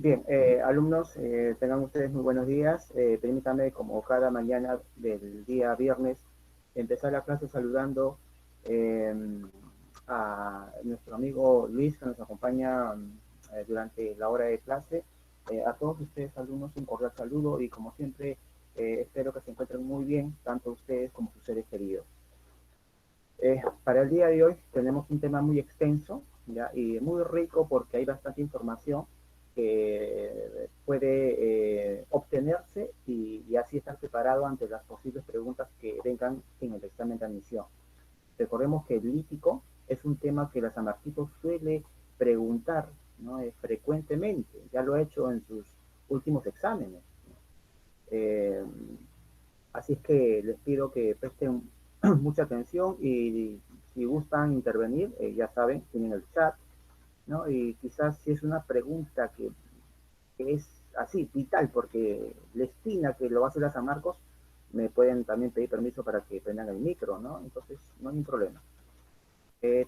Bien, alumnos, tengan ustedes muy buenos días. Permítanme, como cada mañana del día viernes, empezar la clase saludando eh, a nuestro amigo Luis, que nos acompaña durante la hora de clase. A todos ustedes, alumnos, un cordial saludo y, como siempre, espero que se encuentren muy bien, tanto ustedes como sus seres queridos. Para el día de hoy tenemos un tema muy extenso, ¿ya? Y muy rico porque hay bastante información que puede obtenerse y así estar preparado ante las posibles preguntas que vengan en el examen de admisión. Recordemos que el lítico es un tema que la San Marquito suele preguntar, ¿no? Frecuentemente, ya lo ha hecho en sus últimos exámenes. Eh, Así es que les pido que presten mucha atención y si gustan intervenir, ya saben, tienen el chat, ¿no? Y quizás si es una pregunta que es así, vital, porque les estima que lo va a hacer a San Marcos, me pueden también pedir permiso para que prendan el micro, ¿no? Entonces, no hay ningún problema.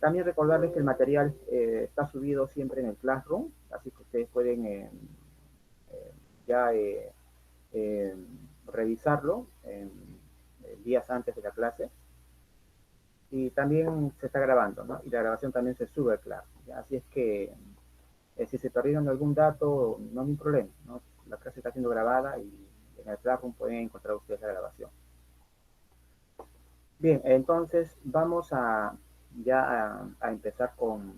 También recordarles que el material está subido siempre en el Classroom, así que ustedes pueden ya eh, revisarlo días antes de la clase. Y también se está grabando, ¿no? Y la grabación también se sube, claro. ¿Ya? Así es que si se perdieron algún dato, no hay ningún problema, ¿no? La clase está siendo grabada y en el Classroom pueden encontrar ustedes la grabación. Bien, entonces vamos a empezar con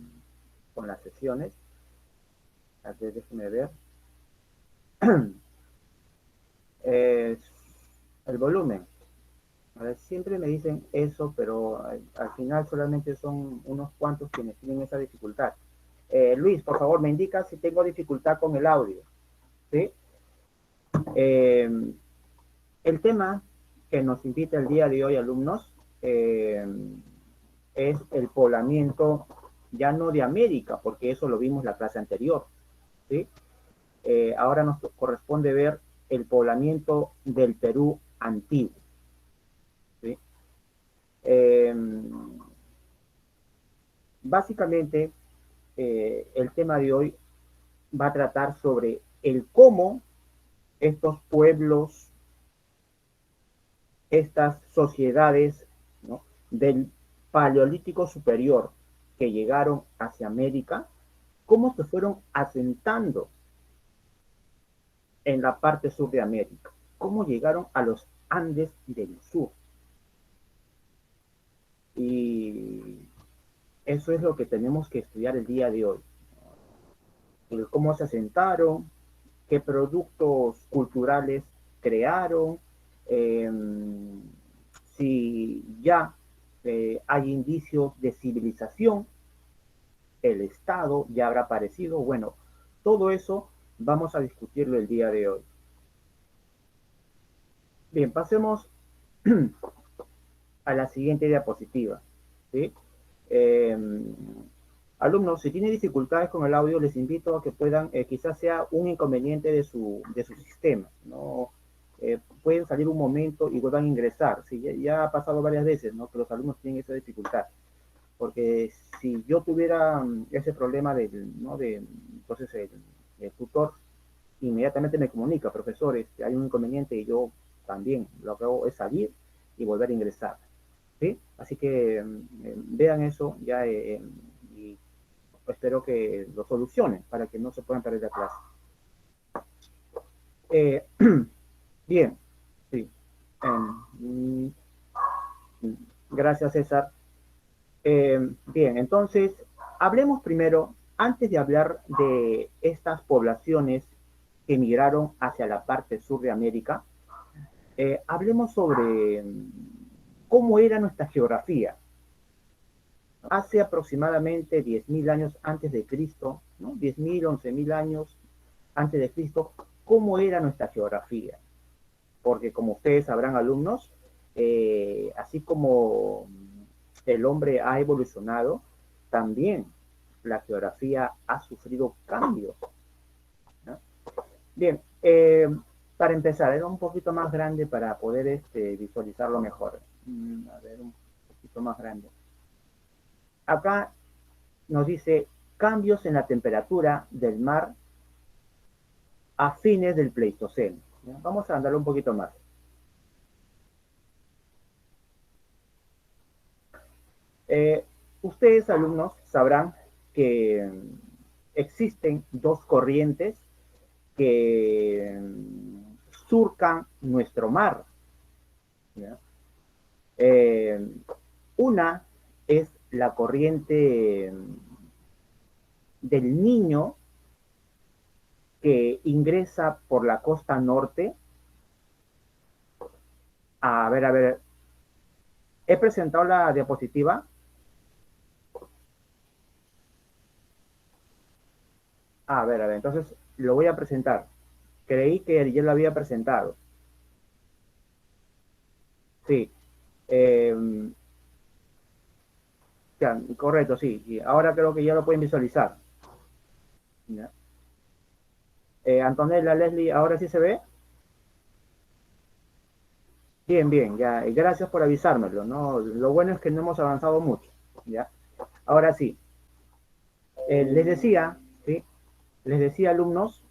las sesiones. A ver, déjenme ver. Eh, el volumen. A ver, siempre me dicen eso, pero al final solamente son unos cuantos quienes tienen esa dificultad. Luis, por favor, me indica si tengo dificultad con el audio. ¿Sí? Eh, el tema que nos invita el día de hoy, alumnos, es el poblamiento ya no de América, porque eso lo vimos la clase anterior. ¿Sí? Ahora nos corresponde ver el poblamiento del Perú antiguo. ¿Sí? Eh, Básicamente, el tema de hoy va a tratar sobre el cómo estos pueblos, estas sociedades, ¿no? Del Paleolítico Superior que llegaron hacia América, cómo se fueron asentando en la parte sur de América, cómo llegaron a los Andes del sur. Y eso es lo que tenemos que estudiar el día de hoy. El cómo se asentaron, qué productos culturales crearon, eh, si ya hay indicios de civilización, el Estado ya habrá aparecido. Bueno, todo eso vamos a discutirlo el día de hoy. Bien, pasemos a la siguiente diapositiva. ¿Sí? Eh, Alumnos, si tienen dificultades con el audio, les invito a que puedan, quizás sea un inconveniente de su sistema, ¿no? Pueden salir un momento y vuelvan a ingresar. Sí, ya ha pasado varias veces, ¿no? Que los alumnos tienen esa dificultad. Porque si yo tuviera ese problema ¿no? Entonces el tutor inmediatamente me comunica, profesor, hay un inconveniente y yo también lo que hago es salir y volver a ingresar. ¿Sí? Así que vean eso ya y espero que lo solucionen para que no se puedan perder la clase. Eh, bien, sí. Eh, Gracias, César. Bien, entonces, hablemos primero, antes de hablar de estas poblaciones que emigraron hacia la parte sur de América, hablemos sobre cómo era nuestra geografía. Hace aproximadamente 10.000 años antes de Cristo, ¿no? 10.000, 11.000 años antes de Cristo, ¿cómo era nuestra geografía? Porque como ustedes sabrán, alumnos, así como el hombre ha evolucionado, también la geografía ha sufrido cambios, ¿no? Bien, para empezar, era un poquito más grande para poder visualizarlo mejor. A ver, un poquito más grande. Acá nos dice cambios en la temperatura del mar a fines del Pleistoceno. ¿Ya? Vamos a andarlo un poquito más. Eh, Ustedes, alumnos, sabrán que existen dos corrientes que surcan nuestro mar. ¿Ya? Eh, una es la corriente del Niño que ingresa por la costa norte. A ver, he presentado la diapositiva. A ver, entonces lo voy a presentar. Creí que ya lo había presentado. Sí. Eh, ya, correcto, sí. Y ahora creo que ya lo pueden visualizar. ¿Ya? Antonella, Leslie, ¿ahora sí se ve? Bien, bien, ya. Y gracias por avisármelo, ¿no? Lo bueno es que no hemos avanzado mucho. ¿Ya? Ahora sí. Les decía, ¿sí? Les decía, alumnos,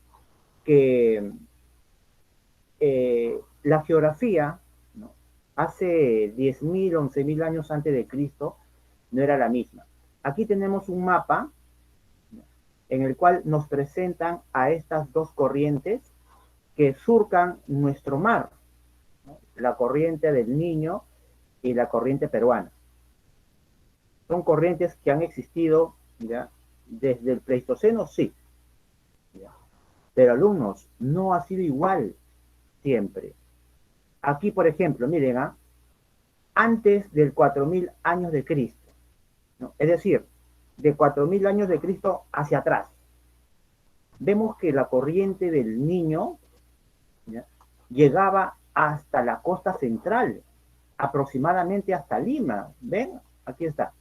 que la geografía, ¿no? Hace 10.000, 11.000 años antes de Cristo, no era la misma. Aquí tenemos un mapa, ¿no? En el cual nos presentan a estas dos corrientes que surcan nuestro mar, ¿no? La corriente del Niño y la corriente peruana. Son corrientes que han existido, ¿ya? Desde el Pleistoceno, sí, ¿ya? Pero alumnos, no ha sido igual siempre. Aquí, por ejemplo, miren, ¿ah? Antes del 4.000 años de Cristo, ¿no? Es decir, de 4.000 años de Cristo hacia atrás, vemos que la corriente del Niño, ¿ya? Llegaba hasta la costa central, aproximadamente hasta Lima. ¿Ven? Aquí está.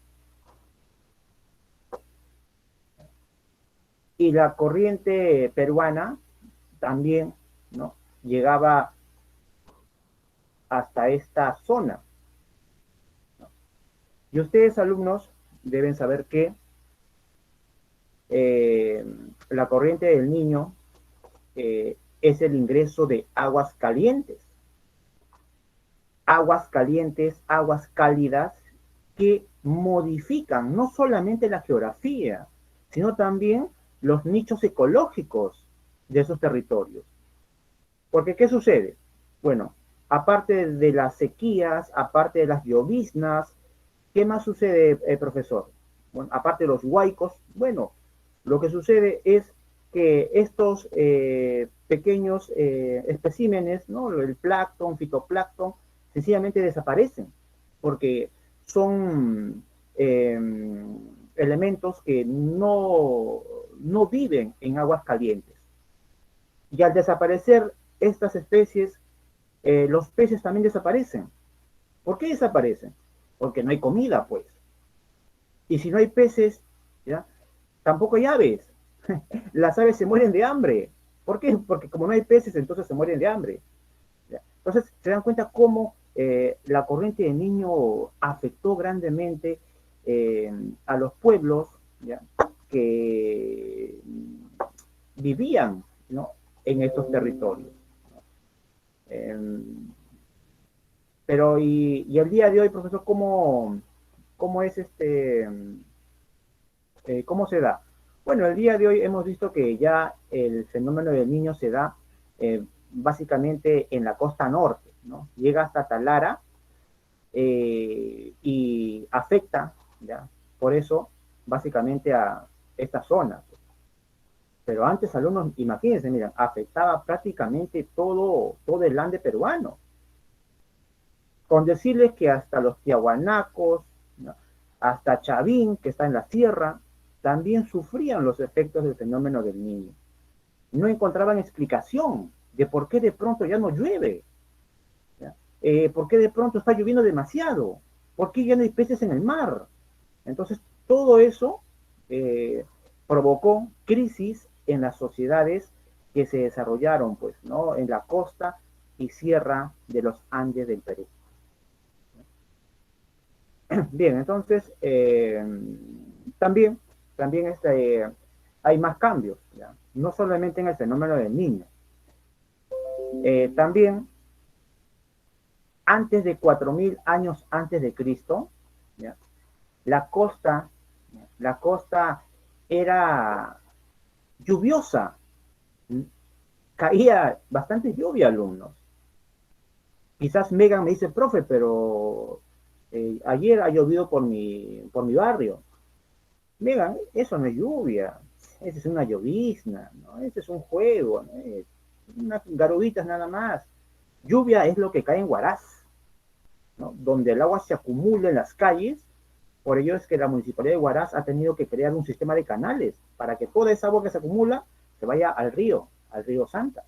Y la corriente peruana también, ¿no? Llegaba hasta esta zona, ¿no? Y ustedes, alumnos, deben saber que eh, la corriente del Niño es el ingreso de aguas calientes, aguas cálidas, que modifican no solamente la geografía, sino también los nichos ecológicos de esos territorios. Porque, ¿qué sucede? Bueno, aparte de las sequías, aparte de las lloviznas, ¿qué más sucede, profesor? Bueno, aparte de los huaicos, bueno, lo que sucede es que estos pequeños especímenes, ¿no? El plancton, fitoplancton, sencillamente desaparecen, porque son elementos que no viven en aguas calientes. Y al desaparecer estas especies, los peces también desaparecen. ¿Por qué desaparecen? Porque no hay comida, pues. Y si no hay peces, ¿ya? Tampoco hay aves. Las aves se mueren de hambre. ¿Por qué? Porque como no hay peces, entonces se mueren de hambre. ¿Ya? Entonces, se dan cuenta cómo la corriente de Niño afectó grandemente a los pueblos, ¿ya? Que vivían, ¿no? En estos territorios. Eh, pero y el día de hoy, profesor, cómo es cómo se da? Bueno, el día de hoy hemos visto que ya el fenómeno del Niño se da básicamente en la costa norte, ¿no? Llega hasta Talara y afecta, ¿ya? Por eso, básicamente a esta zona. Pero antes, alumnos, imagínense, miren, afectaba prácticamente todo el lande peruano. Con decirles que hasta los tiahuanacos, ¿no? Hasta Chavín, que está en la sierra, también sufrían los efectos del fenómeno del Niño. No encontraban explicación de por qué de pronto ya no llueve, ¿ya? Por qué de pronto está lloviendo demasiado, por qué ya no hay peces en el mar. Entonces, todo eso eh, provocó crisis en las sociedades que se desarrollaron, pues, ¿no? En la costa y sierra de los Andes del Perú. Bien, entonces también hay más cambios, ¿ya? No solamente en el fenómeno del Niño. También, antes de 4000 años antes de Cristo, ¿ya? La costa, la costa era lluviosa, caía bastante lluvia, alumnos. Quizás Megan me dice, profe, pero ayer ha llovido por mi barrio. Megan, eso no es lluvia, esa es una llovizna, ¿no? Ese es un juego, ¿no? Unas garuditas nada más. Lluvia es lo que cae en Huaraz, ¿no? Donde el agua se acumula en las calles. Por ello es que la Municipalidad de Huaraz ha tenido que crear un sistema de canales para que toda esa agua que se acumula se vaya al río Santa.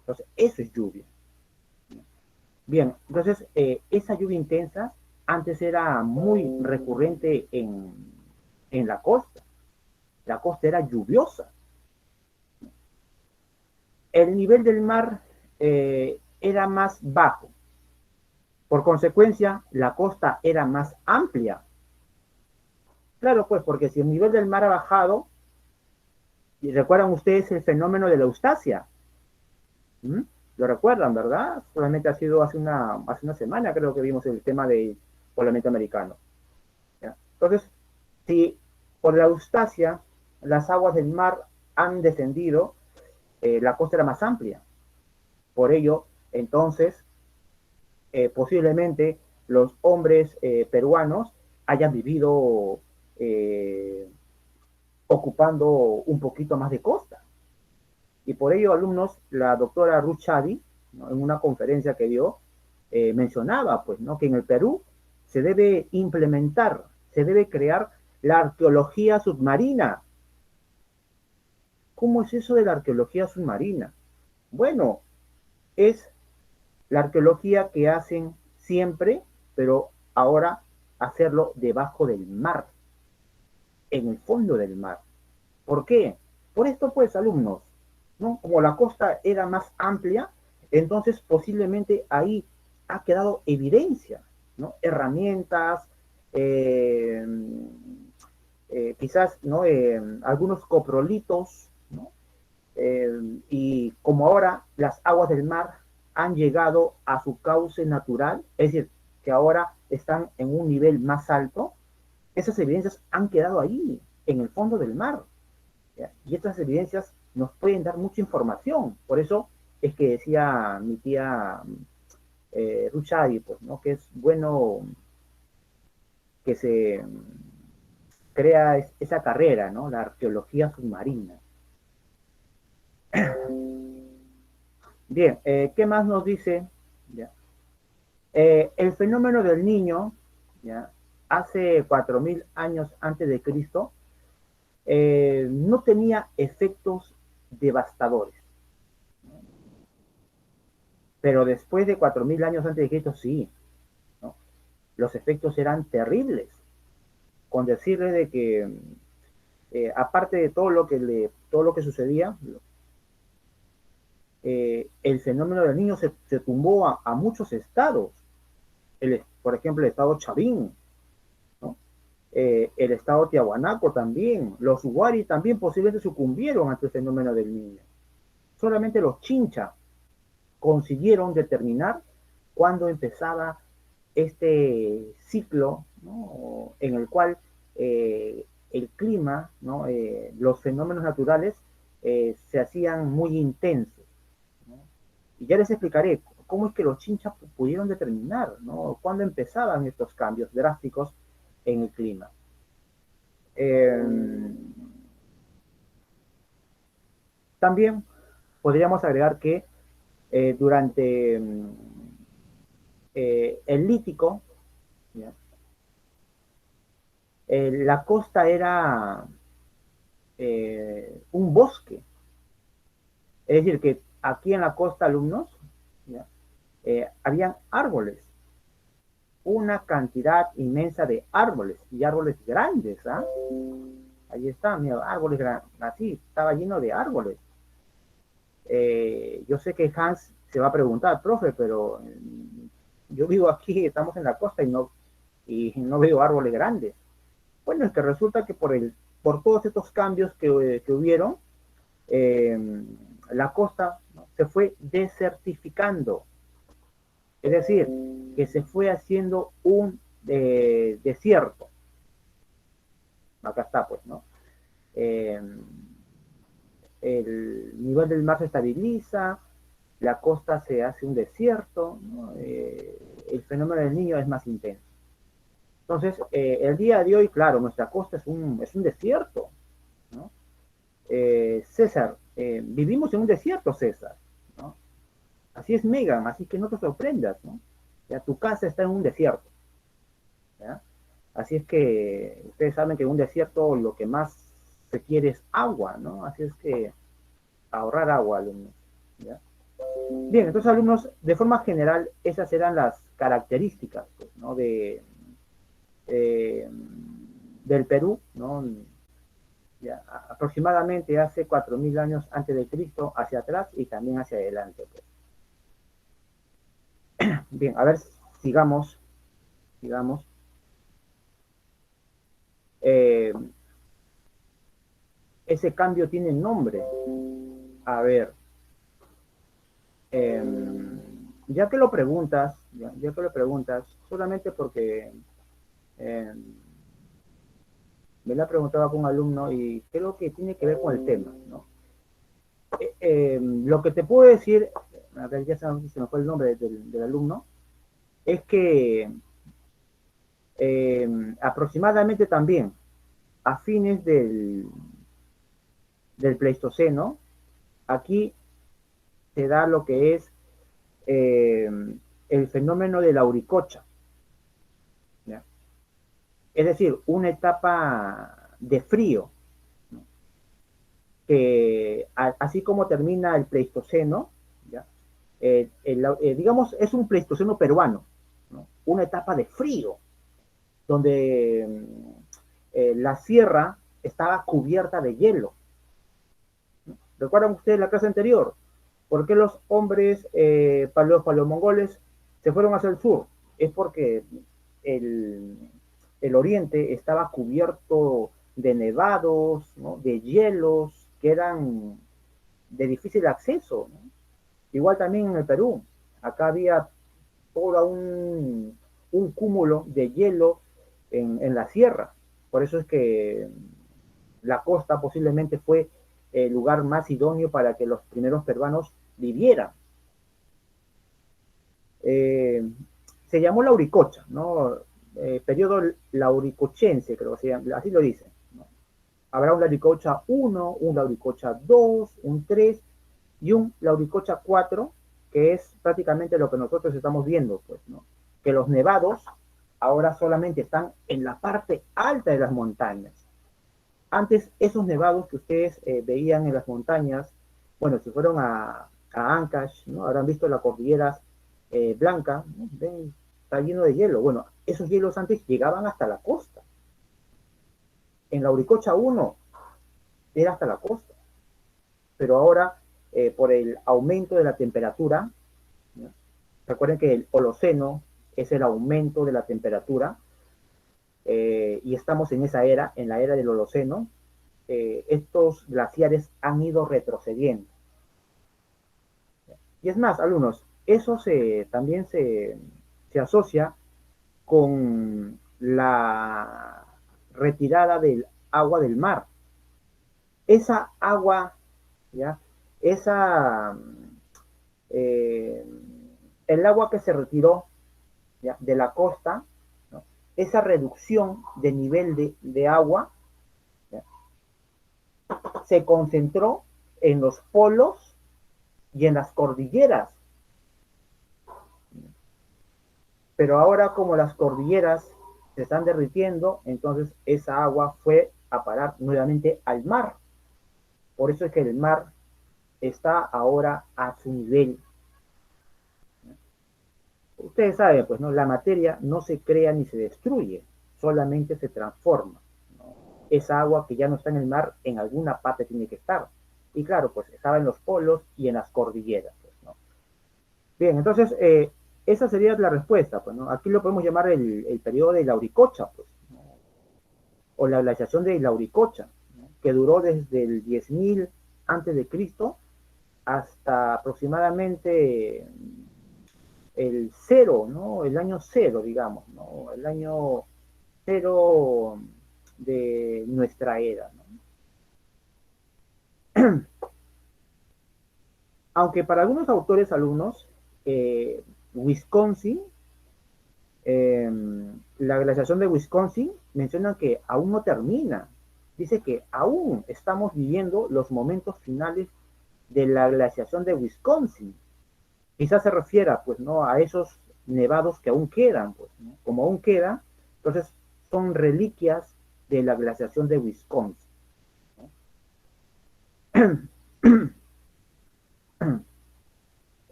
Entonces, eso es lluvia. Bien, entonces, esa lluvia intensa antes era muy recurrente en la costa. La costa era lluviosa. El nivel del mar era más bajo. Por consecuencia, la costa era más amplia. Claro, pues, porque si el nivel del mar ha bajado, y recuerdan ustedes el fenómeno de la Eustacia. ¿Mm? Lo recuerdan, ¿verdad? Solamente ha sido hace una semana, creo que vimos el tema del poblamiento americano. ¿Ya? Entonces, si por la Eustacia las aguas del mar han descendido, la costa era más amplia. Por ello, entonces, posiblemente los hombres peruanos hayan vivido eh, ocupando un poquito más de costa. Y por ello, alumnos, la doctora Ruth Chadi, ¿no? En una conferencia que dio, mencionaba pues, ¿no? que en el Perú se debe implementar, se debe crear la arqueología submarina. ¿Cómo es eso de la arqueología submarina? Bueno, es la arqueología que hacen siempre, pero ahora hacerlo debajo del mar, en el fondo del mar. ¿Por qué? Por esto, pues, alumnos, ¿no? Como la costa era más amplia, entonces posiblemente ahí ha quedado evidencia, ¿no? Herramientas, eh, quizás, ¿no? Algunos coprolitos, ¿no? Y como ahora las aguas del mar han llegado a su cauce natural, es decir, que ahora están en un nivel más alto, esas evidencias han quedado ahí, en el fondo del mar. ¿Ya? Y estas evidencias nos pueden dar mucha información. Por eso es que decía mi tía Ruchadi, pues, ¿no? Que es bueno que se crea esa carrera, ¿no? La arqueología submarina. Bien, ¿qué más nos dice? ¿Ya? El fenómeno del niño, ¿ya? Hace 4000 años antes de Cristo, no tenía efectos devastadores. Pero después de 4000 años antes de Cristo, sí, ¿no? Los efectos eran terribles. Con decirle de que, aparte de todo lo que sucedía, el fenómeno del niño se tumbó a muchos estados. Por ejemplo, el estado Chavín, ¿no? El estado Tiahuanaco también, los Huari también posiblemente sucumbieron ante el fenómeno del niño. Solamente los Chincha consiguieron determinar cuándo empezaba este ciclo, ¿no? En el cual el clima, ¿no? Los fenómenos naturales se hacían muy intensos, ¿no? Y ya les explicaré cómo es que los chinchas pudieron determinar, ¿no? Cuándo empezaban estos cambios drásticos en el clima. También podríamos agregar que durante el Lítico, ¿ya? La costa era un bosque. Es decir, que aquí en la costa, alumnos, ¿ya? Habían árboles, una cantidad inmensa de árboles, y árboles grandes. ¿Ah? Ahí está, mira, árboles grandes, así, estaba lleno de árboles. Yo sé que Hans se va a preguntar, profe, pero yo vivo aquí, estamos en la costa y no veo árboles grandes. Bueno, es que resulta que por todos estos cambios que hubieron, la costa, ¿no? se fue desertificando. Es decir, que se fue haciendo un desierto. Acá está, pues, ¿no? El nivel del mar se estabiliza, la costa se hace un desierto, ¿no? El fenómeno del niño es más intenso. Entonces, el día de hoy, claro, nuestra costa es un desierto, ¿no? César, vivimos en un desierto, César, ¿no? Así es Megan, así que no te sorprendas, ¿no? Ya tu casa está en un desierto, ¿ya? Así es que ustedes saben que en un desierto lo que más se quiere es agua, ¿no? Así es que ahorrar agua, alumnos, ¿ya? Bien, entonces, alumnos, de forma general, esas eran las características, pues, ¿no? Eh, del Perú, ¿no? Ya, aproximadamente hace 4.000 años antes de Cristo, hacia atrás y también hacia adelante, pues. Bien, a ver, sigamos, sigamos. Eh, ese cambio tiene nombre. A ver, eh, ya que lo preguntas, solamente porque eh, me la preguntaba con un alumno y creo que tiene que ver con el tema, ¿no? Lo que te puedo decir, a ver, ya se me fue el nombre del alumno, es que aproximadamente también a fines del Pleistoceno, aquí se da lo que es eh, el fenómeno de la auricocha, ¿ya? Es decir, una etapa de frío, ¿no? Que así como termina el Pleistoceno, ¿ya? Digamos, es un Pleistoceno peruano, ¿no? Una etapa de frío, donde la sierra estaba cubierta de hielo. ¿Recuerdan ustedes la clase anterior? ¿Por qué los hombres paleomongoles se fueron hacia el sur? Es porque el, el oriente estaba cubierto de nevados, ¿no? De hielos que eran de difícil acceso, ¿no? Igual también en el Perú. Acá había todo un cúmulo de hielo en la sierra. Por eso es que la costa posiblemente fue el lugar más idóneo para que los primeros peruanos vivieran. Eh, Se llamó Lauricocha, ¿no? Periodo lauricochense, creo que se llama, así lo dicen, ¿no? Habrá un Lauricocha 1, un Lauricocha 2, un 3 y un Lauricocha 4, que es prácticamente lo que nosotros estamos viendo, pues, ¿no? Que los nevados ahora solamente están en la parte alta de las montañas. Antes, esos nevados que ustedes veían en las montañas, bueno, si fueron a Ancash, ¿no? Habrán visto la cordillera blanca, ¿no? Ven, está lleno de hielo. Bueno, esos hielos antes llegaban hasta la costa. En la Uricocha 1 era hasta la costa, pero ahora, por el aumento de la temperatura, ¿no? Recuerden que el Holoceno es el aumento de la temperatura, y estamos en esa era, en la era del Holoceno. Estos glaciares han ido retrocediendo. Y es más, alumnos, eso también se asocia con la retirada del agua del mar. Esa agua, ¿ya? Esa, eh, el agua que se retiró, ¿ya? De la costa, ¿no? Esa reducción de nivel de agua, ¿ya? Se concentró en los polos y en las cordilleras. Pero ahora, como las cordilleras se están derritiendo, entonces esa agua fue a parar nuevamente al mar. Por eso es que el mar está ahora a su nivel. Ustedes saben, pues, ¿no? La materia no se crea ni se destruye, solamente se transforma, ¿no? Esa agua que ya no está en el mar, en alguna parte tiene que estar. Y claro, pues estaba en los polos y en las cordilleras, pues, ¿no? Bien, entonces, esa sería la respuesta, pues, ¿no? Aquí lo podemos llamar el periodo de la Uricocha, pues, ¿no? O la glaciación de la Uricocha, ¿no? Que duró desde el 10.000 antes de Cristo hasta aproximadamente el cero, ¿no? El año cero, digamos, ¿no? El año cero de nuestra era, ¿no? Aunque para algunos autores alumnos, Wisconsin, eh, la glaciación de Wisconsin menciona que aún no termina. Dice que aún estamos viviendo los momentos finales de la glaciación de Wisconsin. Quizás se refiera, pues, ¿no? A esos nevados que aún quedan, pues, ¿no? Como aún quedan, entonces son reliquias de la glaciación de Wisconsin, ¿no?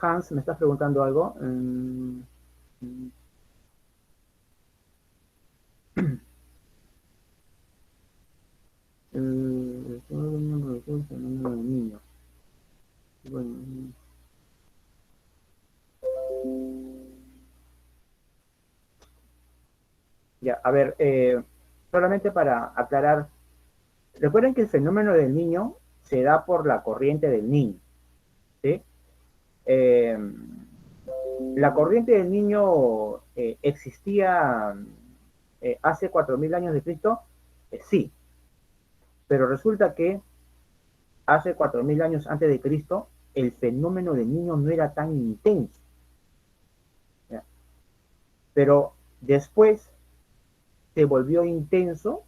Hans, ¿me estás preguntando algo? Niño. Bueno, ya, a ver, solamente para aclarar, recuerden que el fenómeno del niño se da por la corriente del niño, ¿sí? Eh, la corriente del niño existía hace 4.000 años de Cristo, sí, pero resulta que hace 4.000 años antes de Cristo el fenómeno del niño no era tan intenso, ¿ya? Pero después se volvió intenso,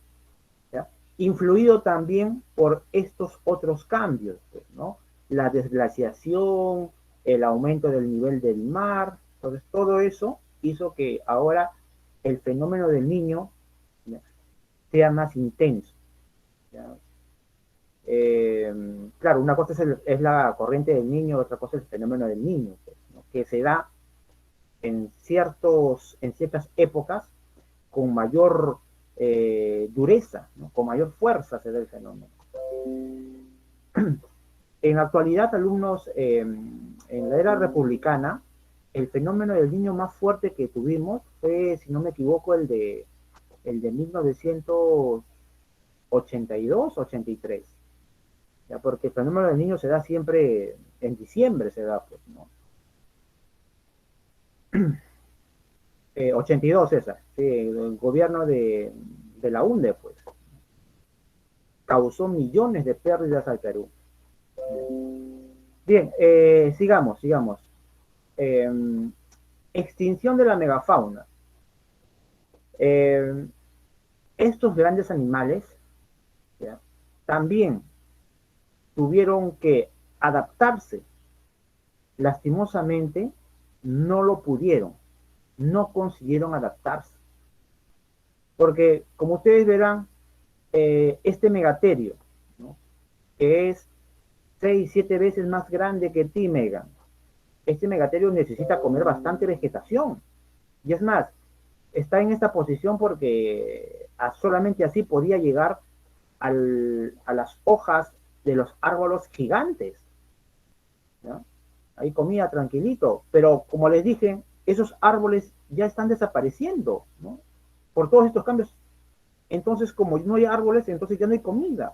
¿ya? Influido también por estos otros cambios, pues, ¿no? La desglaciación, el aumento del nivel del mar, entonces todo eso hizo que ahora el fenómeno del niño, ¿ya?, sea más intenso, ¿ya? Claro, una cosa es la corriente del niño, otra cosa es el fenómeno del niño, pues, ¿no?, que se da en ciertas épocas con mayor dureza, ¿no?, con mayor fuerza se da el fenómeno. En la actualidad, alumnos, en la era republicana, el fenómeno del niño más fuerte que tuvimos fue, si no me equivoco, el de 1982, 83. ¿Ya? Porque el fenómeno del niño se da siempre en diciembre, se da, pues, ¿no? 82, César, sí, el gobierno de la UNDE, pues, causó millones de pérdidas al Perú. Bien, sigamos. Eh, Extinción de la megafauna. Eh, Estos grandes animales, ¿ya?, también tuvieron que adaptarse. Lastimosamente, no lo pudieron, no consiguieron adaptarse. Porque, como ustedes verán, este megaterio, ¿no?, que es 6, 7 veces más grande que ti, Megan, este megaterio necesita comer bastante vegetación. Y es más, está en esta posición porque solamente así podía llegar a las hojas de los árboles gigantes, ¿no? Ahí comía tranquilito, pero como les dije, esos árboles ya están desapareciendo, ¿no?, por todos estos cambios. Entonces, como no hay árboles, entonces ya no hay comida.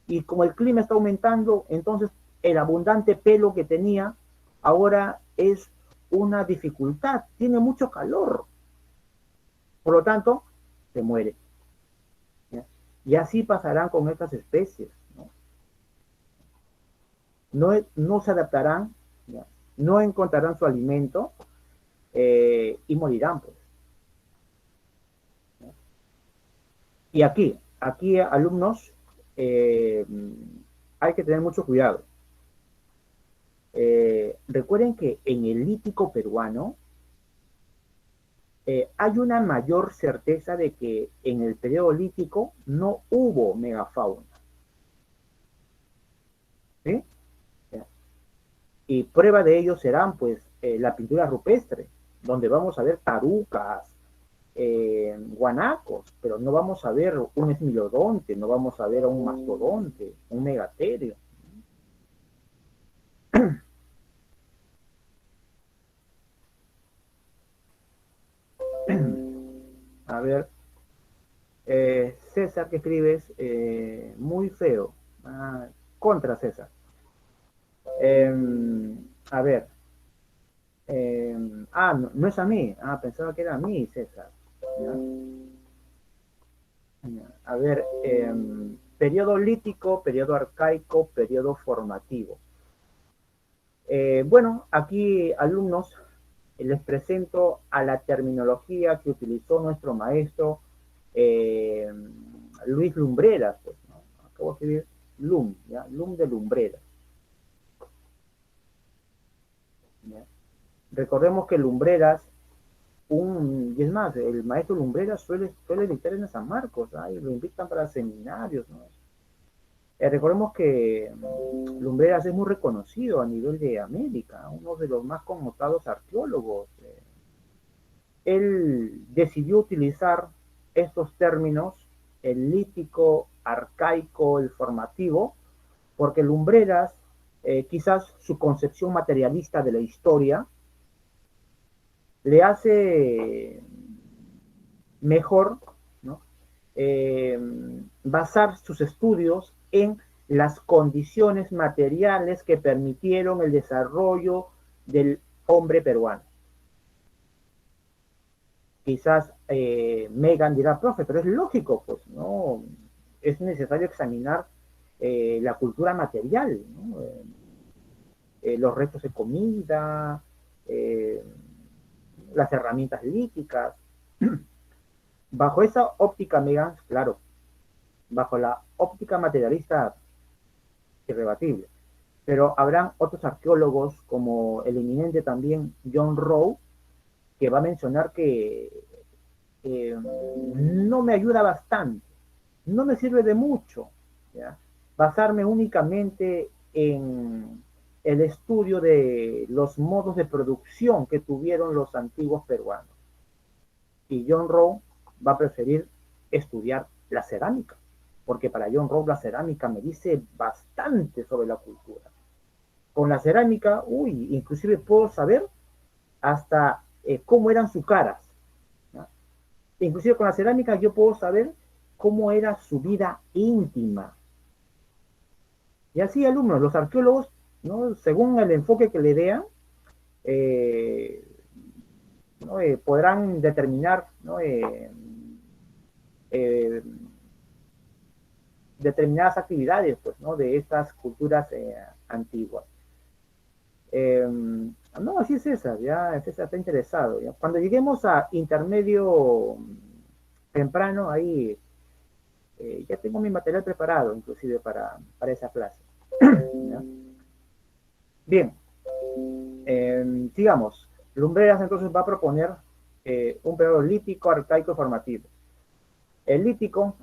Y como el clima está aumentando, entonces el abundante pelo que tenía ahora es una dificultad, tiene mucho calor, por lo tanto, se muere, ¿ya? Y así pasarán con estas especies, ¿no? No se adaptarán, ¿ya?, no encontrarán su alimento, y morirán, pues, ¿no? Y aquí alumnos, eh, hay que tener mucho cuidado. Recuerden que en el lítico peruano hay una mayor certeza de que en el periodo lítico no hubo megafauna, ¿sí? Y prueba de ello serán, pues, la pintura rupestre, donde vamos a ver tarucas, guanacos, pero no vamos a ver un esmilodonte, no vamos a ver a un mastodonte, un megaterio. A ver, César, que escribes muy feo. Contra César. A ver, no, no es a mí. Pensaba que era a mí, César. ¿Ya? A ver, periodo lítico, periodo arcaico, periodo formativo. Bueno, aquí alumnos les presento a la terminología que utilizó nuestro maestro eh, Luis Lumbreras. Pues, ¿no? Acabo de escribir Lum, ¿ya? Lum de Lumbreras. ¿Ya? Recordemos que Lumbreras, y es más, el maestro Lumbreras suele dictar en San Marcos, ¿ah? Y lo invitan para seminarios, ¿no? Recordemos que Lumbreras es muy reconocido a nivel de América, uno de los más connotados arqueólogos. Él decidió utilizar estos términos, el lítico, arcaico, el formativo, porque Lumbreras, quizás su concepción materialista de la historia, le hace mejor, ¿no? eh, basar sus estudios en las condiciones materiales que permitieron el desarrollo del hombre peruano. Quizás Megan dirá, profe, pero es lógico, pues, ¿no? Es necesario examinar la cultura material, ¿no? Los restos de comida, eh, las herramientas líticas. Bajo esa óptica, Megan, claro, bajo la óptica materialista, irrebatible. Pero habrán otros arqueólogos, como el eminente también John Rowe, que va a mencionar que no me ayuda bastante, no me sirve de mucho, ¿ya? Basarme únicamente en el estudio de los modos de producción que tuvieron los antiguos peruanos. Y John Rowe va a preferir estudiar la cerámica, porque para John Rowe la cerámica me dice bastante sobre la cultura. Con la cerámica, inclusive puedo saber hasta cómo eran sus caras, ¿no? Inclusive con la cerámica yo puedo saber cómo era su vida íntima. Y así, alumnos, los arqueólogos, ¿no? Según el enfoque que le vean, eh, ¿no? Podrán determinar, ¿no? Eh, determinadas actividades, pues, ¿no? De estas culturas antiguas. No, así es César, ya César está interesado. ¿Ya? Cuando lleguemos a intermedio temprano, ahí ya tengo mi material preparado, inclusive para esa clase. ¿Ya? Bien, sigamos. Lumbreras entonces va a proponer un periodo lítico, arcaico y formativo. El lítico,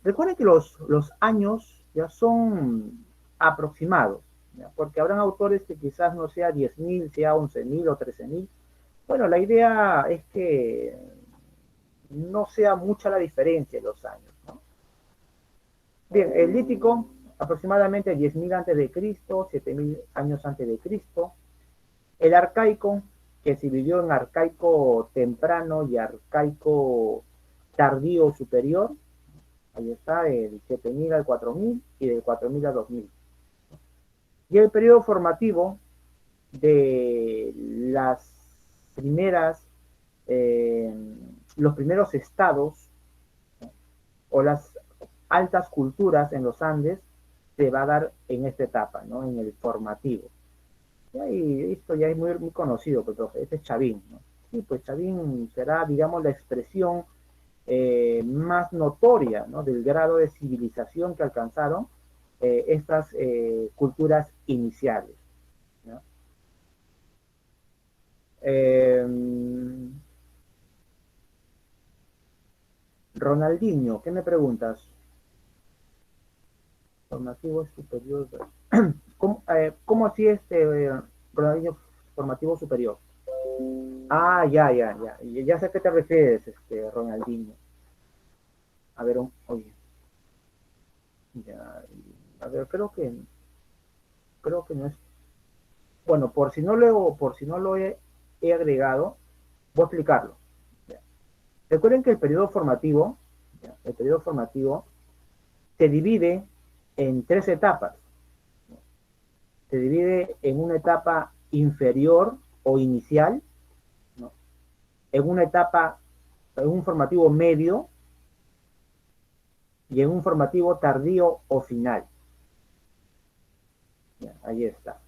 recuerden que los años ya son aproximados, ¿ya? Porque habrán autores que quizás no sea 10.000, sea 11.000 o 13.000. Bueno, la idea es que no sea mucha la diferencia en los años, ¿no? Bien, el lítico, aproximadamente 10.000 antes de Cristo, 7.000 años antes de Cristo. El arcaico, que se dividió en arcaico temprano y arcaico tardío superior. Ahí está, del 7.000 al 4.000 y del 4.000 al 2.000. Y el periodo formativo de las primeras, los primeros estados, ¿no? O las altas culturas en los Andes se va a dar en esta etapa, ¿no? En el formativo. Y esto ya es muy, muy conocido, pues, este es Chavín, ¿no? Sí, pues Chavín será, digamos, la expresión más notoria, ¿no? Del grado de civilización que alcanzaron estas culturas iniciales, ¿no? Eh, Ronaldinho, ¿qué me preguntas? Formativo superior. ¿Cómo así Ronaldinho formativo superior? Ya sé a qué te refieres, Ronaldinho. A ver, oye, ya, a ver, creo que no es. Bueno, por si no lo he agregado, voy a explicarlo. ¿Ya? Recuerden que el periodo formativo se divide en tres etapas. Se divide en una etapa inferior o inicial, ¿no? En una etapa, en un formativo medio y en un formativo tardío o final. Ya, ahí está.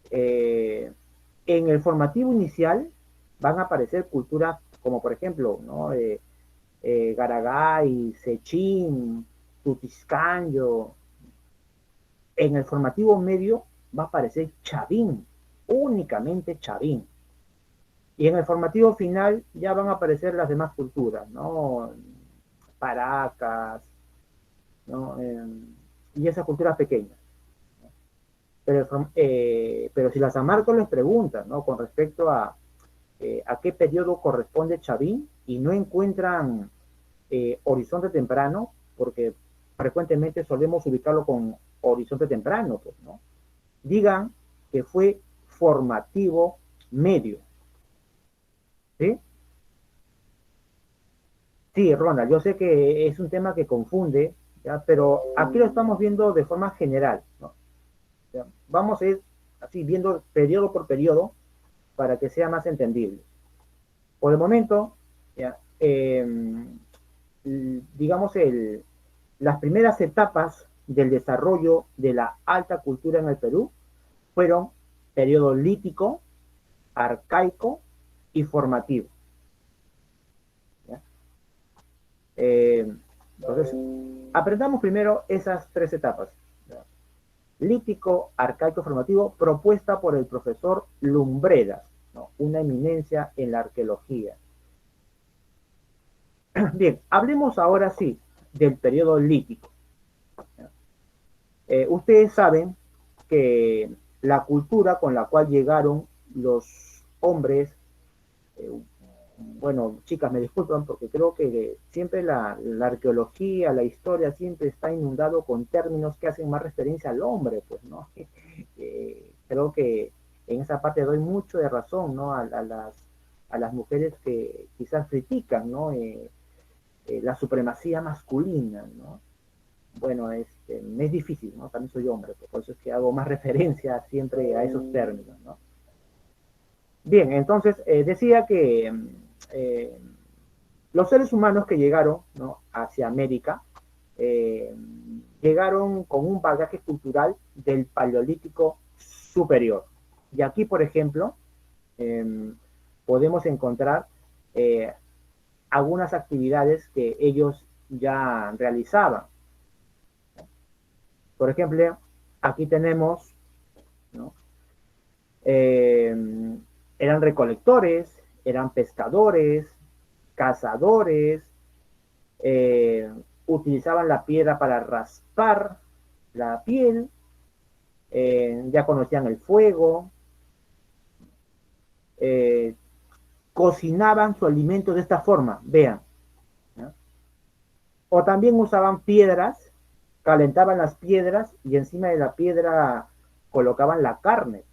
En el formativo inicial van a aparecer culturas como por ejemplo, ¿no? Garagay, Sechín, Tutiscanyo. En el formativo medio va a aparecer Chavín, únicamente Chavín. Y en el formativo final ya van a aparecer las demás culturas, ¿no? Paracas, ¿no? Y esas culturas pequeñas. Pero si la San Marcos les pregunta, ¿no? Con respecto a qué periodo corresponde Chavín y no encuentran horizonte temprano, porque frecuentemente solemos ubicarlo con horizonte temprano, pues, ¿no? Digan que fue formativo medio, ¿sí? Sí, Ronald, yo sé que es un tema que confunde, ¿ya? Pero aquí lo estamos viendo de forma general, ¿no? ¿Ya? Vamos a ir así viendo periodo por periodo para que sea más entendible. Por el momento, ¿ya? Digamos, las primeras etapas del desarrollo de la alta cultura en el Perú fueron periodo lítico, arcaico y formativo. ¿Ya? Entonces, aprendamos primero esas tres etapas. ¿Ya? Lítico, arcaico, formativo, propuesta por el profesor Lumbreras, ¿no? Una eminencia en la arqueología. Bien, hablemos ahora sí del periodo lítico. Ustedes saben que la cultura con la cual llegaron los hombres, eh, bueno, chicas, me disculpan porque creo que siempre la arqueología, la historia siempre está inundado con términos que hacen más referencia al hombre, pues, ¿no? Creo que en esa parte doy mucho de razón, ¿no? A las mujeres que quizás critican, ¿no? La supremacía masculina, ¿no? Bueno, me es difícil, ¿no? También soy hombre, pues, por eso es que hago más referencia siempre a esos términos, ¿no? Bien, entonces decía que eh, los seres humanos que llegaron, ¿no? Hacia América eh, llegaron con un bagaje cultural del Paleolítico superior. Y aquí, por ejemplo, eh, podemos encontrar eh, algunas actividades que ellos ya realizaban. Por ejemplo, aquí tenemos, ¿no? Eh, Eran recolectores, eran pescadores, cazadores, eh, utilizaban la piedra para raspar la piel, ya conocían el fuego, eh, cocinaban su alimento de esta forma, vean, ¿no? O también usaban piedras, calentaban las piedras y encima de la piedra colocaban la carne.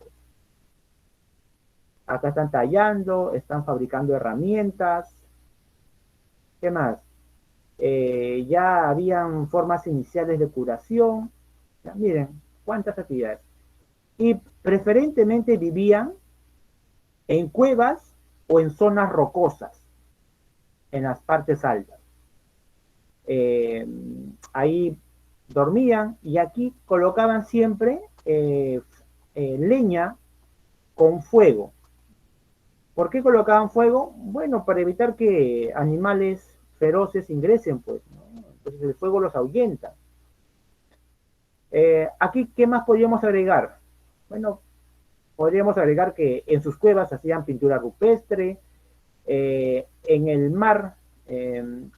Acá están tallando, están fabricando herramientas. ¿Qué más? Ya habían formas iniciales de curación. Ya, miren, cuántas actividades. Y preferentemente vivían en cuevas o en zonas rocosas, en las partes altas. Eh, Ahí dormían y aquí colocaban siempre leña con fuego. ¿Por qué colocaban fuego? Bueno, para evitar que animales feroces ingresen, pues, ¿no? Entonces el fuego los ahuyenta. Aquí, ¿qué más podríamos agregar? Bueno, podríamos agregar que en sus cuevas hacían pintura rupestre, en el mar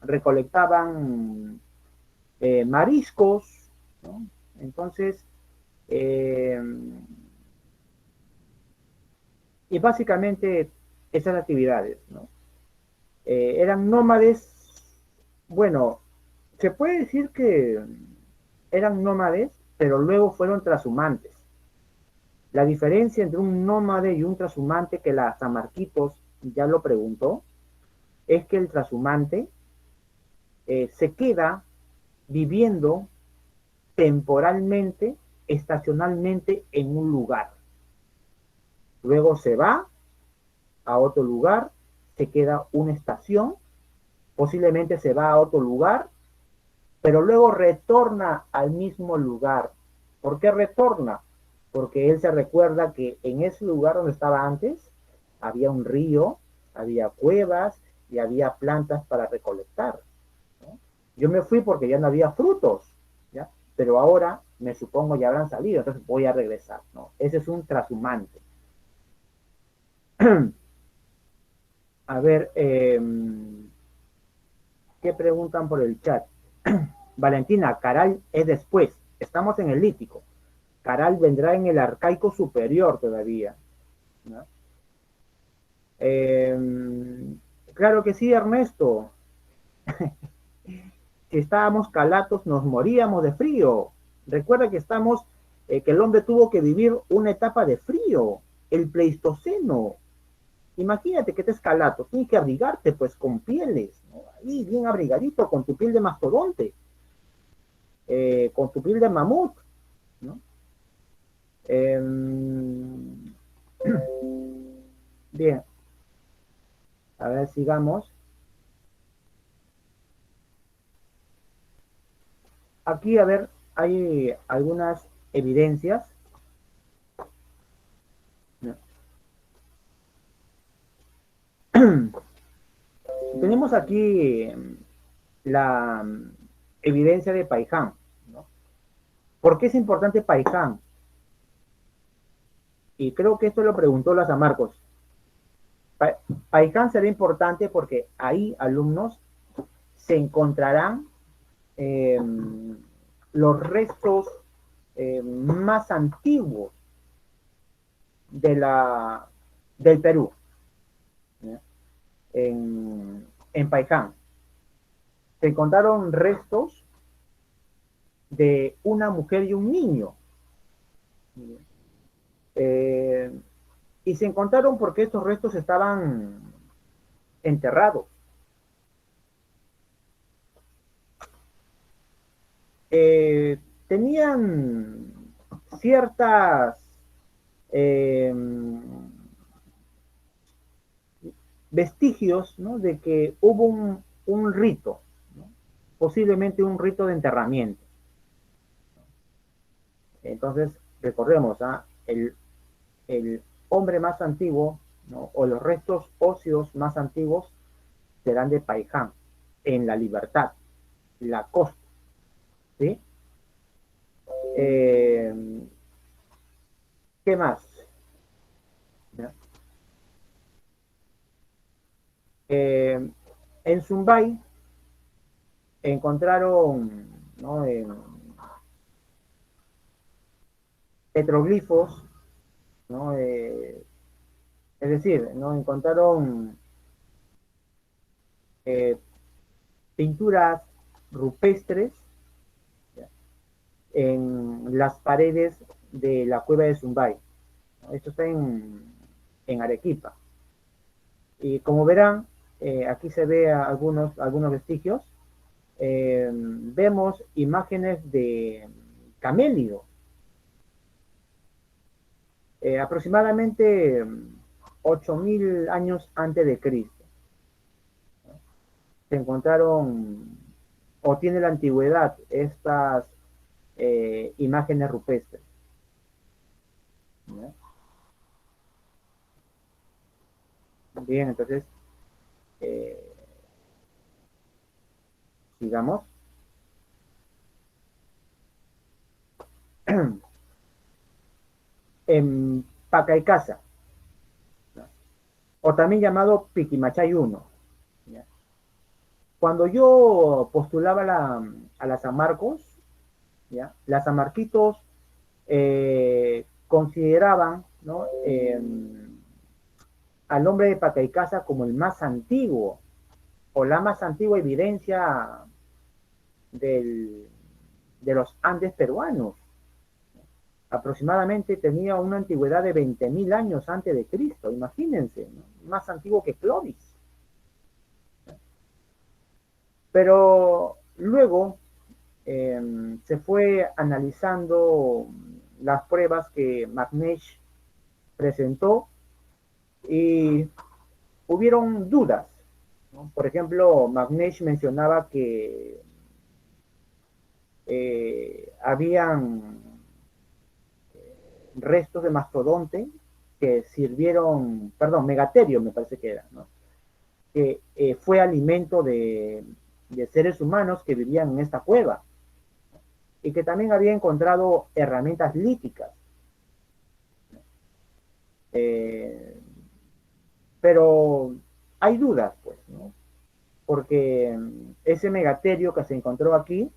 recolectaban mariscos, ¿no? Entonces, eh, y básicamente esas actividades, ¿no? Eran nómades, bueno, se puede decir que eran nómades, pero luego fueron trashumantes. La diferencia entre un nómade y un trashumante, que la San Marquitos ya lo preguntó, es que el trashumante se queda viviendo temporalmente, estacionalmente en un lugar. luego se va a otro lugar, se queda una estación, posiblemente se va a otro lugar, pero luego retorna al mismo lugar. ¿Por qué retorna? Porque él se recuerda que en ese lugar donde estaba antes había un río, había cuevas y había plantas para recolectar, ¿no? Yo me fui porque ya no había frutos, ¿ya? Pero ahora me supongo ya habrán salido, entonces voy a regresar, ¿no? Ese es un trashumante. A ver, ¿qué preguntan por el chat? Valentina, Caral es después. Estamos en el lítico. Caral vendrá en el arcaico superior todavía, ¿no? Eh, claro que sí, Ernesto. Si estábamos calatos, nos moríamos de frío. Recuerda que que el hombre tuvo que vivir una etapa de frío, el Pleistoceno. Imagínate que te escalato, tienes que abrigarte pues con pieles, ¿no? Ahí bien abrigadito, con tu piel de mastodonte, con tu piel de mamut, ¿no? Eh, bien, a ver, sigamos. Aquí, a ver, hay algunas evidencias, ¿no? Tenemos aquí la evidencia de Paiján, ¿no? ¿Por qué es importante Paiján? Y creo que esto lo preguntó Laza Marcos. Paiján será importante porque ahí alumnos se encontrarán eh, los restos más antiguos de del Perú, ¿ya? En Paiján. Se encontraron restos de una mujer y un niño. Eh, y se encontraron porque estos restos estaban enterrados. Eh, tenían ciertas eh, vestigios, ¿no? De que hubo un rito, ¿no? Posiblemente un rito de enterramiento. Entonces, recordemos, ¿ah? El hombre más antiguo, ¿no? O los restos óseos más antiguos serán de Paiján, en La Libertad, la costa, ¿sí? Eh, ¿Qué más? En Zumbay encontraron, ¿no? Petroglifos, ¿no? Es decir, ¿no? Encontraron eh, pinturas rupestres, ¿ya? En las paredes de la cueva de Zumbay, ¿no? Esto está en Arequipa. Y como verán, aquí se ve algunos vestigios. Vemos imágenes de camélido, aproximadamente 8.000 años antes de Cristo. Se encontraron, o tiene la antigüedad, estas imágenes rupestres, ¿no? Bien, entonces, eh, sigamos. En Pacaicasa, ¿no? O también llamado Piquimachay 1. ¿Ya? Cuando yo postulaba a la San Marcos, ¿ya? Las San Marquitos consideraban, ¿no? Al hombre de Pacaicasa como el más antiguo, o la más antigua evidencia del, de los Andes peruanos. Aproximadamente tenía una antigüedad de 20.000 años antes de Cristo, imagínense, ¿no? Más antiguo que Clovis. Pero luego se fue analizando las pruebas que McNeish presentó Y hubieron dudas, ¿no? Por ejemplo, Magnesh mencionaba que habían restos de mastodonte que sirvieron, perdón, megaterio me parece que era, ¿no? Que fue alimento de seres humanos que vivían en esta cueva y que también había encontrado herramientas líticas. Eh, pero hay dudas, pues, ¿no? Porque ese megaterio que se encontró aquí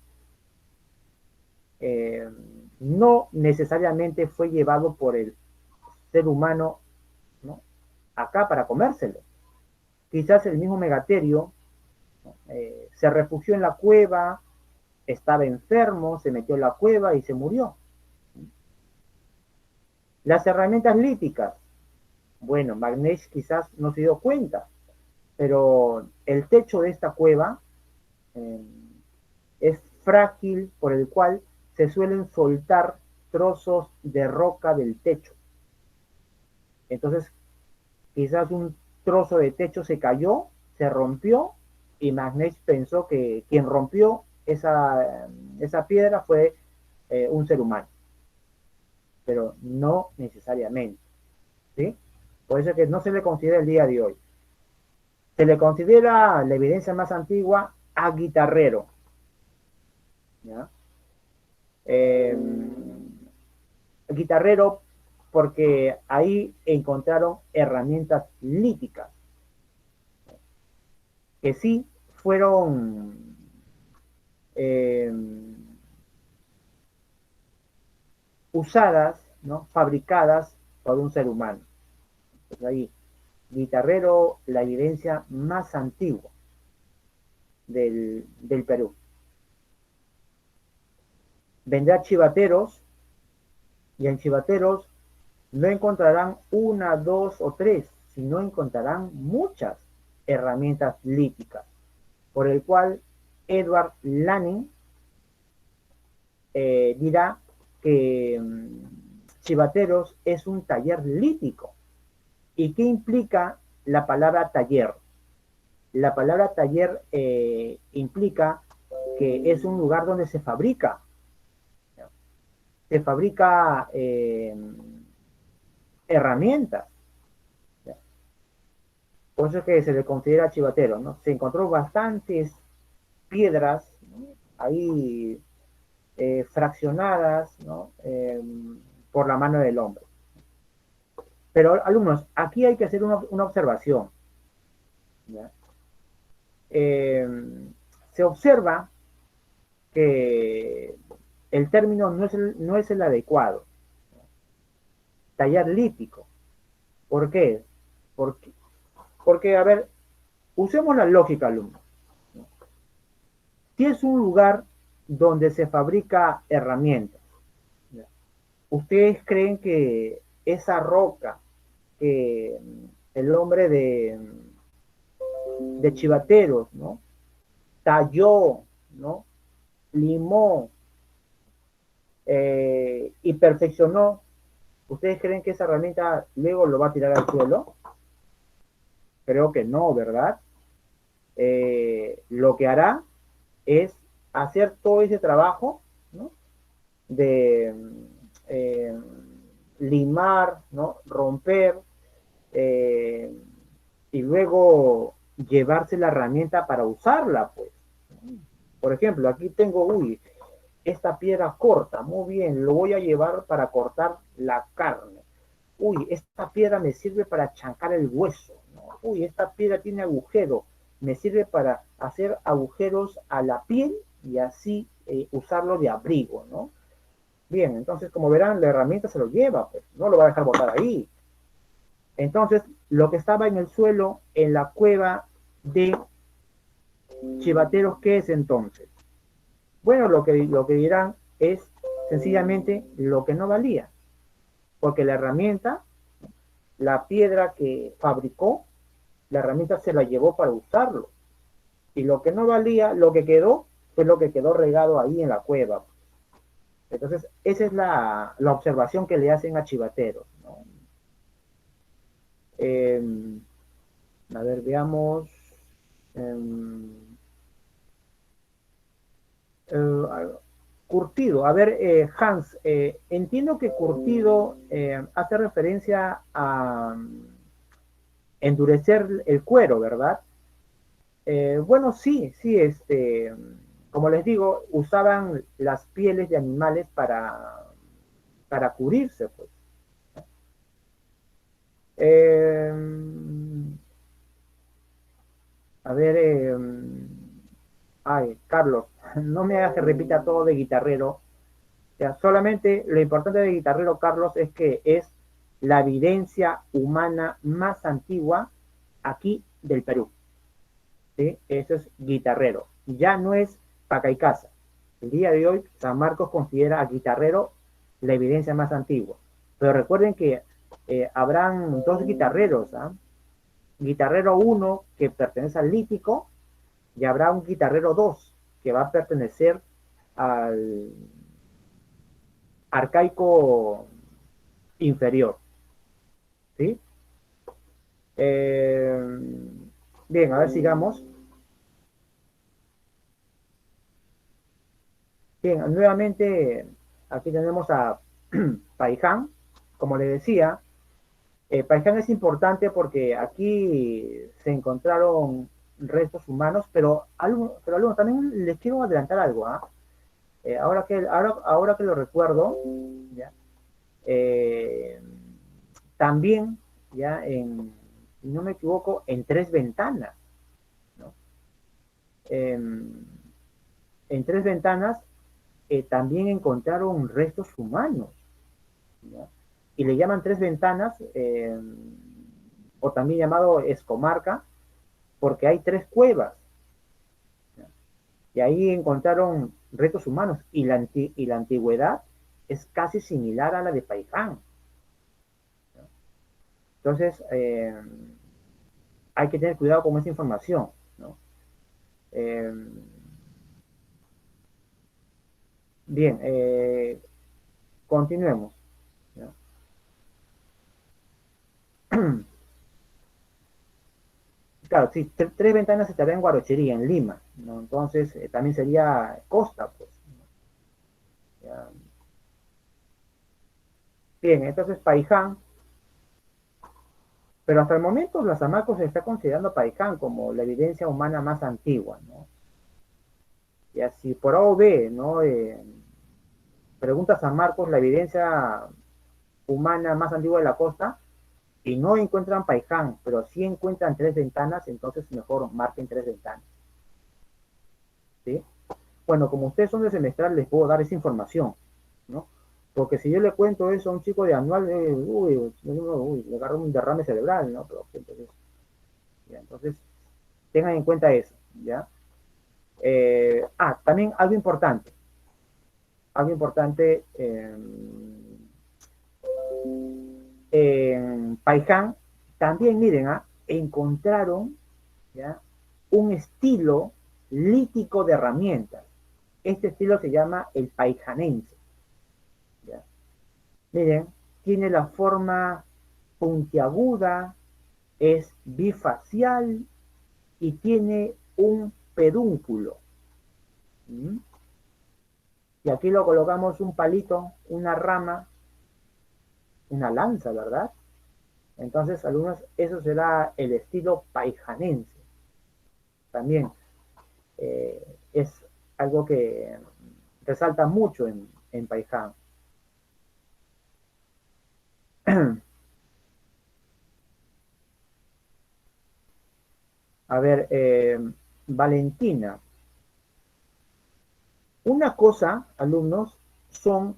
eh, no necesariamente fue llevado por el ser humano, ¿no? Acá para comérselo. Quizás el mismo megaterio, ¿no? Se refugió en la cueva, estaba enfermo, se metió en la cueva y se murió. Las herramientas líticas, bueno, Magnesh quizás no se dio cuenta, pero el techo de esta cueva eh, es frágil, por el cual se suelen soltar trozos de roca del techo. Entonces, quizás un trozo de techo se cayó, se rompió, y Magnesh pensó que quien rompió esa piedra fue un ser humano, pero no necesariamente, ¿sí? Por eso es que no se le considera el día de hoy. Se le considera la evidencia más antigua a Guitarrero, ¿ya? Eh, Guitarrero porque ahí encontraron herramientas líticas que sí fueron eh, usadas, ¿no? Fabricadas por un ser humano. Pues ahí, Guitarrero, la evidencia más antigua del Perú. Vendrá Chivateros, y en Chivateros no encontrarán una, dos o tres, sino encontrarán muchas herramientas líticas, por el cual Edward Laning dirá que Chivateros es un taller lítico. ¿Y qué implica la palabra taller? La palabra taller implica que es un lugar donde se fabrica herramientas. Por eso es que se le considera chivatero, ¿no? Se encontró bastantes piedras, ¿no? Ahí fraccionadas, ¿no? Por la mano del hombre. Pero alumnos, aquí hay que hacer una observación, ¿ya? Eh, se observa que el término no es el adecuado, tallar lítico. ¿Por qué? Porque, porque, a ver, usemos la lógica, alumnos. Si es un lugar donde se fabrica herramientas, ¿ya? ¿Ustedes creen que esa roca que el hombre de Chivateros, ¿no? Talló, ¿no? Limó y perfeccionó, ¿ustedes creen que esa herramienta luego lo va a tirar al suelo? Creo que no, ¿verdad? Lo que hará es hacer todo ese trabajo, ¿no? De eh, limar, ¿no? Romper, eh, y luego llevarse la herramienta para usarla, pues. Por ejemplo, aquí tengo, uy, esta piedra corta, muy bien, lo voy a llevar para cortar la carne. Uy, esta piedra me sirve para chancar el hueso, ¿no? Uy, esta piedra tiene agujero, me sirve para hacer agujeros a la piel y así usarlo de abrigo, ¿no? Bien, entonces como verán, la herramienta se lo lleva, pues, no lo va a dejar botar ahí. Entonces, lo que estaba en el suelo, en la cueva de Chivateros, ¿qué es entonces? Bueno, lo que dirán es sencillamente lo que no valía, porque la herramienta, la piedra que fabricó, la herramienta se la llevó para usarlo. Y lo que no valía, lo que quedó, fue lo que quedó regado ahí en la cueva. Entonces, esa es la observación que le hacen a Chivateros, ¿no? Eh, a ver, veamos. em, eh, curtido. A ver, Hans, entiendo que curtido hace referencia a endurecer el cuero, ¿verdad? Bueno, sí, sí, como les digo, usaban las pieles de animales para cubrirse, pues. Eh, a ver, ay, Carlos, no me hagas que repita todo de guitarrero. O sea, solamente lo importante de guitarrero, Carlos, es que es la evidencia humana más antigua aquí del Perú. ¿Sí? Eso es guitarrero. Ya no es Pacaicasa. El día de hoy, San Marcos considera a guitarrero la evidencia más antigua. Pero recuerden que habrán dos guitarreros. ¿Ah? Guitarrero 1 que pertenece al lítico y habrá un guitarrero 2 que va a pertenecer al arcaico inferior. ¿Sí? Eh, bien, a ver, sigamos. Bien, nuevamente aquí tenemos a Paiján. Como le decía, Paiján es importante porque aquí se encontraron restos humanos, pero también les quiero adelantar algo. ¿Ah? Ahora que lo recuerdo, ¿ya? Eh, también, ya si no me equivoco, en Tres Ventanas, ¿no? En Tres Ventanas también encontraron restos humanos, ¿no? Y le llaman Tres Ventanas, o también llamado Escomarca, porque hay tres cuevas, ¿no? Y ahí encontraron restos humanos, y la antigüedad es casi similar a la de Paiján, ¿no? Entonces, hay que tener cuidado con esa información, ¿no? Eh, bien, continuemos, ¿no? Claro, sí, Tres Ventanas estaría en Guarochería, en Lima, ¿no? Entonces, también sería costa, pues, ¿no? Ya. Bien, entonces Paiján, pero hasta el momento la Zamaco se está considerando Paiján como la evidencia humana más antigua, ¿no? Y así por A o B, ¿no? Pregunta San Marcos la evidencia humana más antigua de la costa y no encuentran Paiján, pero sí encuentran Tres Ventanas, entonces mejor marquen Tres Ventanas, ¿sí? Bueno, como ustedes son de semestral, les puedo dar esa información, ¿no? Porque si yo le cuento eso a un chico de anual, le agarra un derrame cerebral, ¿no? Pero, entonces, ya, entonces, tengan en cuenta eso, ¿ya? También algo importante, en Paiján, también miren, encontraron, ¿ya? Un estilo lítico de herramientas. Este estilo se llama el paijanense, ¿ya? Miren, tiene la forma puntiaguda, es bifacial y tiene un pedúnculo. ¿Mm? Y aquí lo colocamos un palito, una rama, una lanza, ¿verdad? Entonces, alumnos, eso será el estilo paijanense. También es algo que resalta mucho en Paiján. A ver, Valentina, una cosa, alumnos, son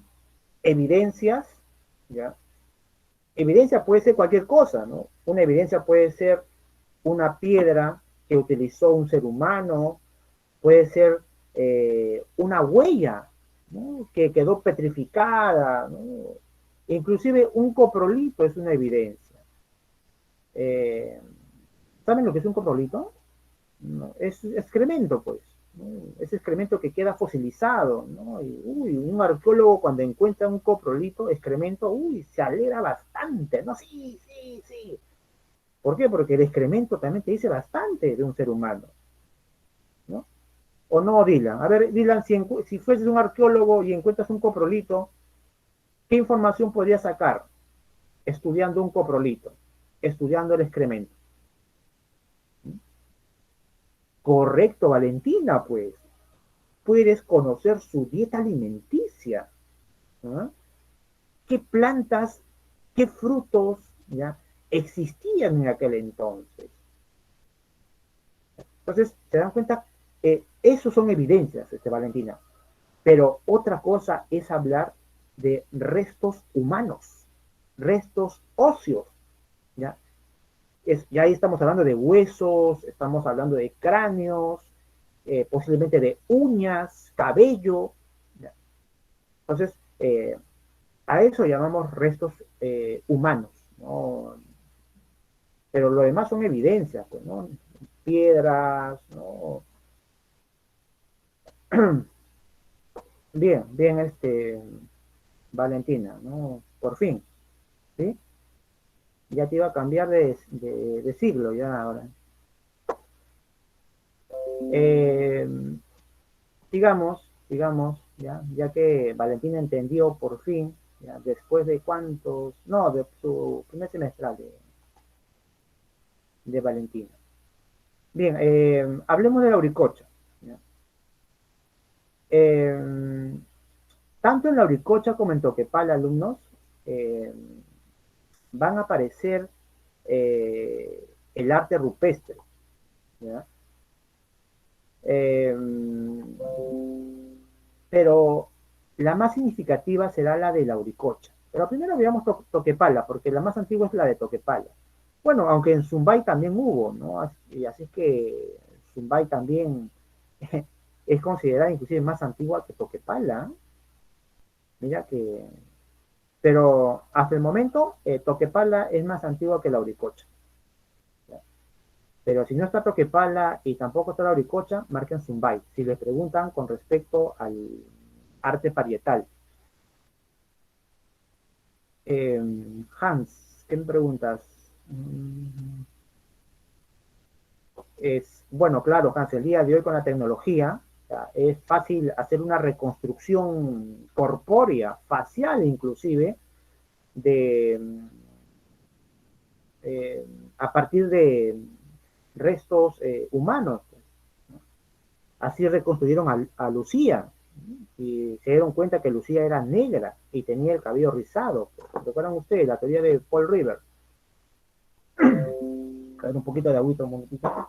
evidencias, ¿ya? Evidencia puede ser cualquier cosa, ¿no? Una evidencia puede ser una piedra que utilizó un ser humano, puede ser una huella, ¿no? Que quedó petrificada, ¿no? Inclusive un coprolito es una evidencia. Eh, ¿Saben lo que es un coprolito? ¿No? Es excremento, pues, ¿no? Es excremento que queda fosilizado, ¿no? Y, un arqueólogo cuando encuentra un coprolito, excremento, se alegra bastante, ¿no? Sí, sí, sí. ¿Por qué? Porque el excremento también te dice bastante de un ser humano, ¿no? ¿O no, Dylan? A ver, Dylan, si fueses un arqueólogo y encuentras un coprolito, ¿qué información podrías sacar estudiando un coprolito, estudiando el excremento? Correcto, Valentina, pues. Puedes conocer su dieta alimenticia, ¿no? ¿Qué plantas, qué frutos, ya existían en aquel entonces? Entonces, se dan cuenta, eso son evidencias, Valentina. Pero otra cosa es hablar de restos humanos, restos óseos, ¿ya? Ya ahí estamos hablando de huesos, estamos hablando de cráneos, posiblemente de uñas, cabello, ¿ya? Entonces, a eso llamamos restos humanos, ¿no? Pero lo demás son evidencias, pues, ¿no? Piedras, ¿no? Bien, bien, Valentina, ¿no? Por fin, ¿sí? Ya te iba a cambiar de siglo, ya ahora. Eh, ya que Valentina entendió por fin, ya, después de cuántos, no, de su primer semestral de Valentina. Bien, hablemos de la auricocha. ¿Ya? Eh, Tanto en la auricocha como en Toquepala, alumnos, eh, van a aparecer el arte rupestre. ¿Ya? Eh, pero la más significativa será la de la Auricocha. Pero primero veamos Toquepala, porque la más antigua es la de Toquepala. Bueno, aunque en Zumbay también hubo, ¿no? Y así es que Zumbay también es considerada inclusive más antigua que Toquepala. Mira que... Pero hasta el momento, Toquepala es más antigua que la Auricocha. ¿Ya? Pero si no está Toquepala y tampoco está la Auricocha, marquen Zumbay. Si les preguntan con respecto al arte parietal. Hans, ¿qué me preguntas? Bueno, claro, Hans, el día de hoy con la tecnología es fácil hacer una reconstrucción corpórea, facial inclusive, de, eh, a partir de restos humanos. Así reconstruyeron a Lucía y se dieron cuenta que Lucía era negra y tenía el cabello rizado. ¿Recuerdan ustedes la teoría de Paul River? Caer un poquito de agüita, un momentito.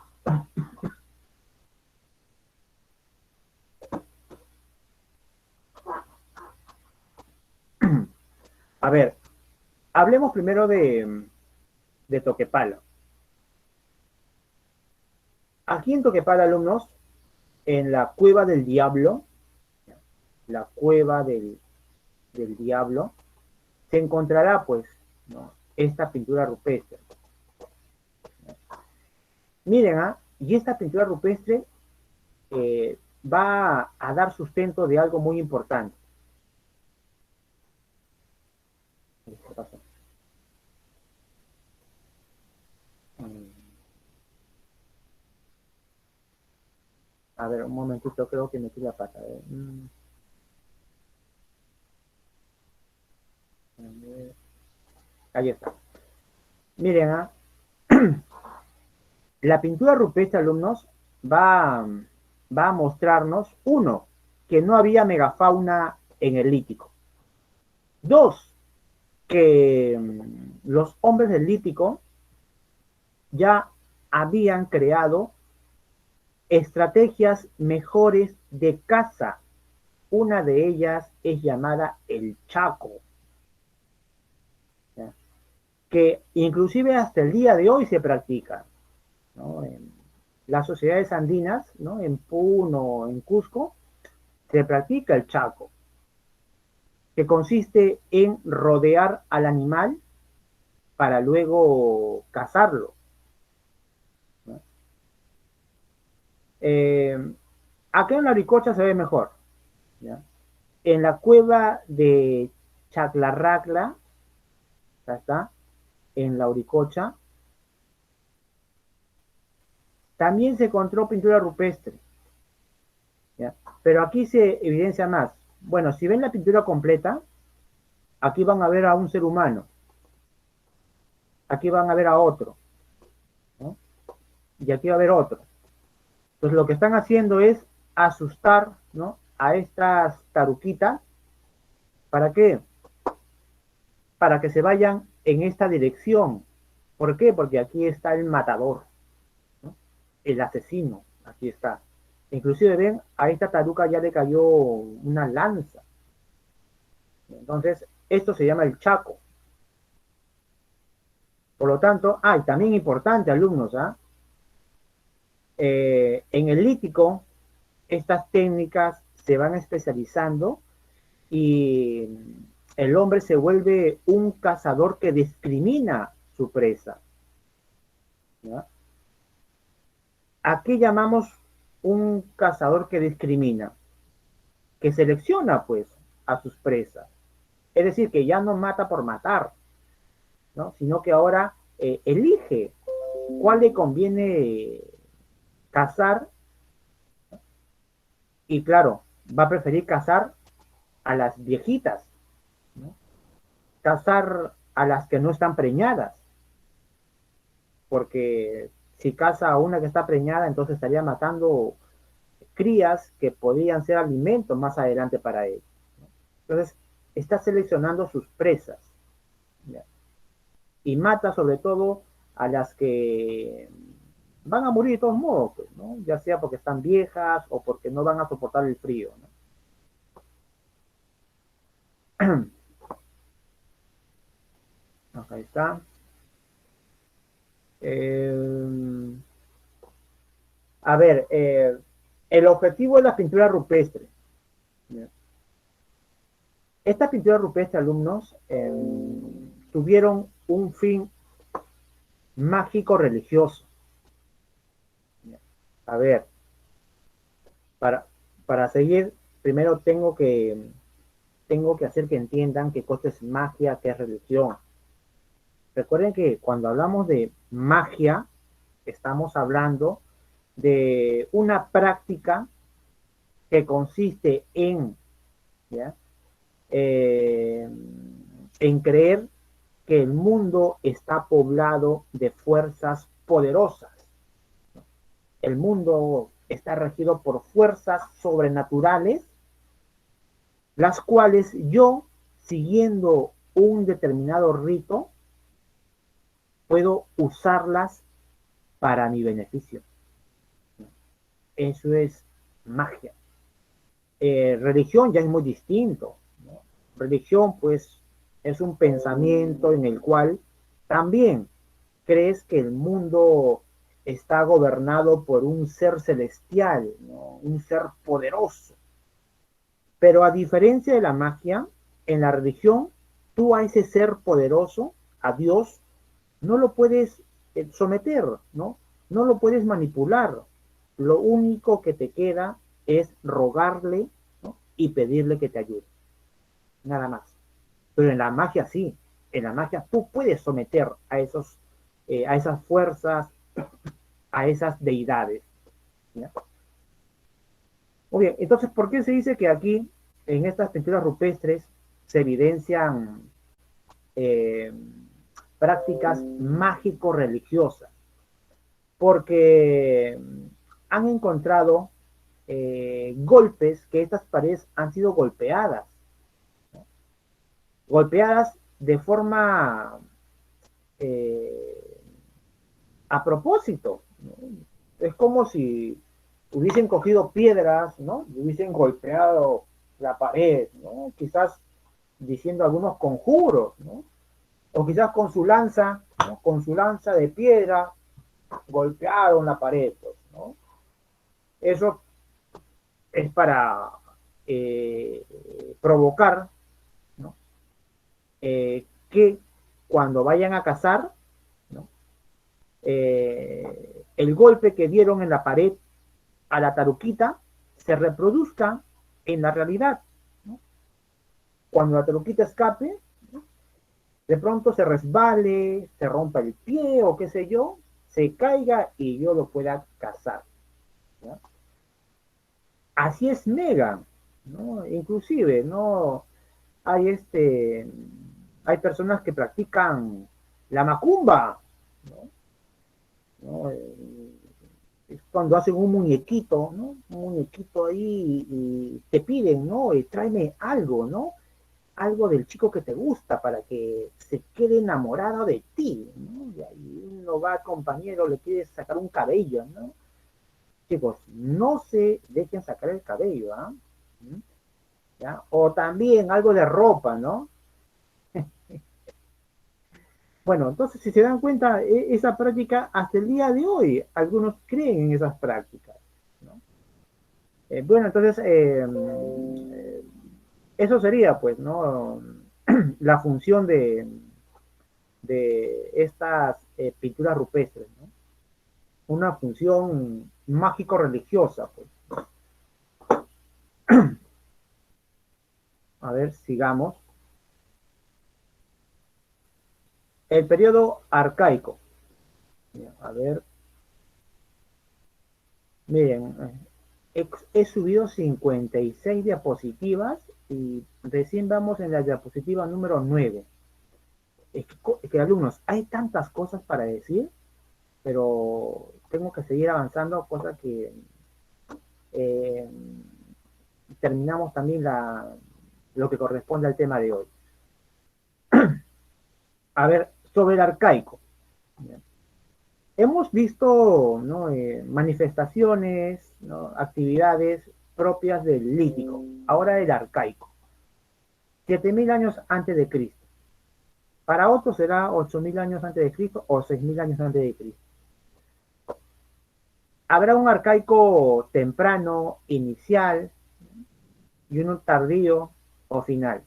A ver, hablemos primero de Toquepala. Aquí en Toquepala, alumnos, en la Cueva del Diablo, la Cueva del Diablo, se encontrará, pues, ¿no? Esta pintura rupestre. Miren, y esta pintura rupestre va a dar sustento de algo muy importante. ¿Qué pasó? A ver, un momentito, creo que metí la pata. Ahí está. Miren, la pintura rupestre, alumnos, va, va a mostrarnos, uno, que no había megafauna en el Lítico. Dos, que los hombres del Lítico ya habían creado estrategias mejores de caza. Una de ellas es llamada el Chaco, ¿ya? Que inclusive hasta el día de hoy se practica, ¿no? En las sociedades andinas, ¿no? En Puno, en Cusco, se practica el Chaco, que consiste en rodear al animal para luego cazarlo, ¿no? Eh, Acá en la Ricocha se ve mejor, ¿ya? En la cueva de Chaclarracla, está, en la Uricocha, También se encontró pintura rupestre, ¿ya? Pero aquí se evidencia más. Bueno, si ven la pintura completa, aquí van a ver a un ser humano, aquí van a ver a otro, ¿no? Y aquí va a haber otro. Entonces lo que están haciendo es asustar, ¿no?, a estas taruquitas. ¿Para qué? Para que se vayan en esta dirección. ¿Por qué? Porque aquí está el matador, ¿no?, el asesino, aquí está. Inclusive ven, a esta taruca ya le cayó una lanza. Entonces, esto se llama el Chaco. Por lo tanto, y también importante, alumnos, en el lítico, estas técnicas se van especializando y el hombre se vuelve un cazador que discrimina su presa, ¿ya? ¿A qué llamamos un cazador que discrimina? Que selecciona, pues, a sus presas. Es decir, que ya no mata por matar, ¿no?, sino que ahora elige cuál le conviene cazar y, claro, va a preferir cazar a las viejitas, ¿no?, cazar a las que no están preñadas, porque si caza a una que está preñada, entonces estaría matando crías que podrían ser alimento más adelante para él. Entonces, está seleccionando sus presas, ¿ya?, y mata sobre todo a las que van a morir de todos modos, pues, ¿no?, ya sea porque están viejas o porque no van a soportar el frío, ¿no? Acá está. Eh, a ver, el objetivo de la pintura rupestre. Esta pintura rupestre, alumnos, tuvieron un fin mágico religioso. A ver, para, para seguir, primero tengo que hacer que entiendan qué cosa es magia, qué es religión. Recuerden que cuando hablamos de magia, estamos hablando de una práctica que consiste en, ¿ya?, eh, en creer que el mundo está poblado de fuerzas poderosas. El mundo está regido por fuerzas sobrenaturales, las cuales yo, siguiendo un determinado rito, puedo usarlas para mi beneficio. Eso es magia. Religión ya es muy distinto, ¿no? Religión, pues, es un pensamiento en el cual también crees que el mundo está gobernado por un ser celestial, ¿no?, un ser poderoso. Pero a diferencia de la magia, en la religión, tú a ese ser poderoso, a Dios, no lo puedes someter, ¿no? No lo puedes manipular. Lo único que te queda es rogarle, ¿no?, y pedirle que te ayude. Nada más. Pero en la magia sí. En la magia tú puedes someter a esas fuerzas, a esas deidades, ¿ya? Muy bien, entonces, ¿por qué se dice que aquí, en estas pinturas rupestres, se evidencian eh, prácticas mágico-religiosas? Porque han encontrado golpes, que estas paredes han sido golpeadas, ¿no?, golpeadas de forma eh, a propósito, ¿no? Es como si hubiesen cogido piedras, ¿no?, y hubiesen golpeado la pared, ¿no?, quizás diciendo algunos conjuros, ¿no?, o quizás con su lanza, ¿no?, con su lanza de piedra, golpearon la pared, pues, ¿no? Eso es para provocar, ¿no?, que cuando vayan a cazar, ¿no?, el golpe que dieron en la pared a la taruquita se reproduzca en la realidad, ¿no? Cuando la taruquita escape, ¿no?, de pronto se resbale, se rompa el pie o qué sé yo, se caiga y yo lo pueda cazar. ¿Ya? Así es Megan, ¿no? Inclusive, ¿no? Hay hay personas que practican la macumba, ¿no? ¿No? Es cuando hacen un muñequito, ¿no? Un muñequito ahí y te piden, ¿no? Tráeme algo, ¿no? Algo del chico que te gusta para que se quede enamorado de ti, ¿no? Y ahí uno va, compañero, le quiere sacar un cabello, ¿no? Chicos, no se dejen sacar el cabello, ¿ah? ¿Mm? ¿Ya? O también algo de ropa, ¿no? Bueno, entonces si se dan cuenta, esa práctica hasta el día de hoy, algunos creen en esas prácticas, ¿no? Bueno, entonces, eso sería, pues, ¿no? La función de estas pinturas rupestres, ¿no? Una función mágico-religiosa, pues. A ver, sigamos. El periodo arcaico. A ver, miren, he subido 56 diapositivas y recién vamos en la diapositiva número 9. Es que, alumnos, hay tantas cosas para decir, pero tengo que seguir avanzando, cosa que eh, terminamos también lo que corresponde al tema de hoy. A ver, sobre el arcaico. Hemos visto, ¿no? Manifestaciones, ¿no? Actividades propias del lítico, ahora el arcaico. 7000 años antes de Cristo. Para otros será 8000 años antes de Cristo o 6000 años antes de Cristo. Habrá un arcaico temprano, inicial, y uno tardío o final.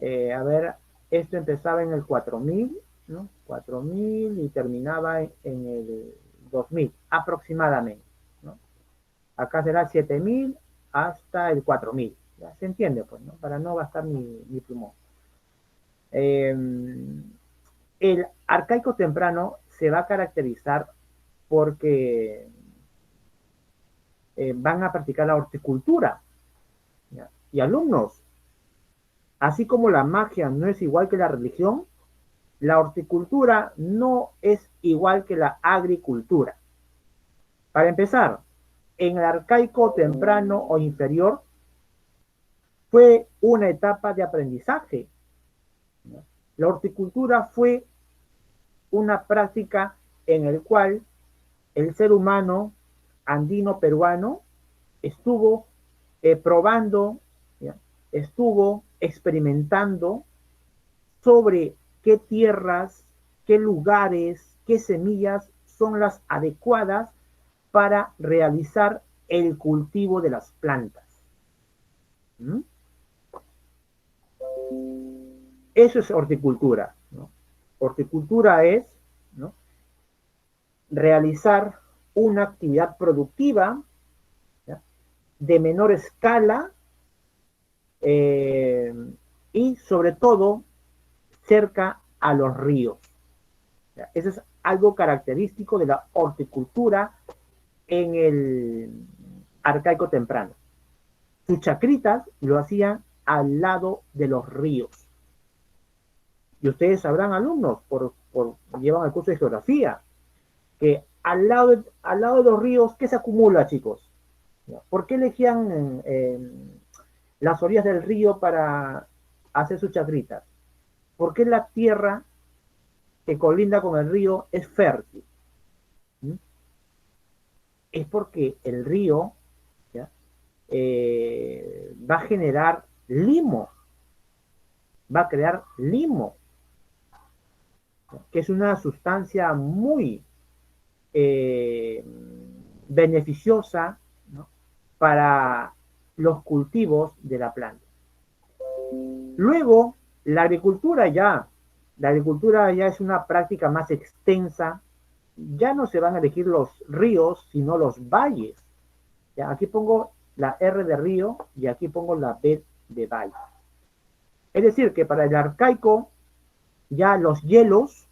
A ver, esto empezaba en el 4000, ¿no? 4000 y terminaba en el 2000, aproximadamente, ¿no? Acá será 7000 hasta el 4000. ¿Ya? Se entiende, pues, ¿no? Para no gastar mi plumón. El arcaico temprano se va a caracterizar porque van a practicar la horticultura. ¿Ya? Y alumnos, así como la magia no es igual que la religión, la horticultura no es igual que la agricultura. Para empezar, en el arcaico temprano o inferior fue una etapa de aprendizaje. La horticultura fue una práctica en el cual el ser humano andino peruano estuvo probando, ¿ya? Estuvo experimentando sobre qué tierras, qué lugares, qué semillas son las adecuadas para realizar el cultivo de las plantas. ¿Mm? Eso es horticultura, ¿no? Horticultura es, ¿no? Realizar una actividad productiva, ¿ya? De menor escala eh, y sobre todo cerca a los ríos. ¿Ya? Eso es algo característico de la horticultura en el arcaico temprano. Sus chacritas lo hacían al lado de los ríos. Y ustedes sabrán, alumnos, llevan el curso de geografía, que al lado de los ríos, ¿qué se acumula, chicos? ¿Por qué elegían las orillas del río para hacer sus chacritas? ¿Por qué la tierra que colinda con el río es fértil? ¿Mm? Es porque el río, ¿ya? Va a generar limo, va a crear limo, que es una sustancia muy beneficiosa, ¿no? Para los cultivos de la planta. Luego, la agricultura ya es una práctica más extensa, ya no se van a elegir los ríos, sino los valles. ¿Ya? Aquí pongo la R de río y aquí pongo la B de valle. Es decir, que para el arcaico ya los hielos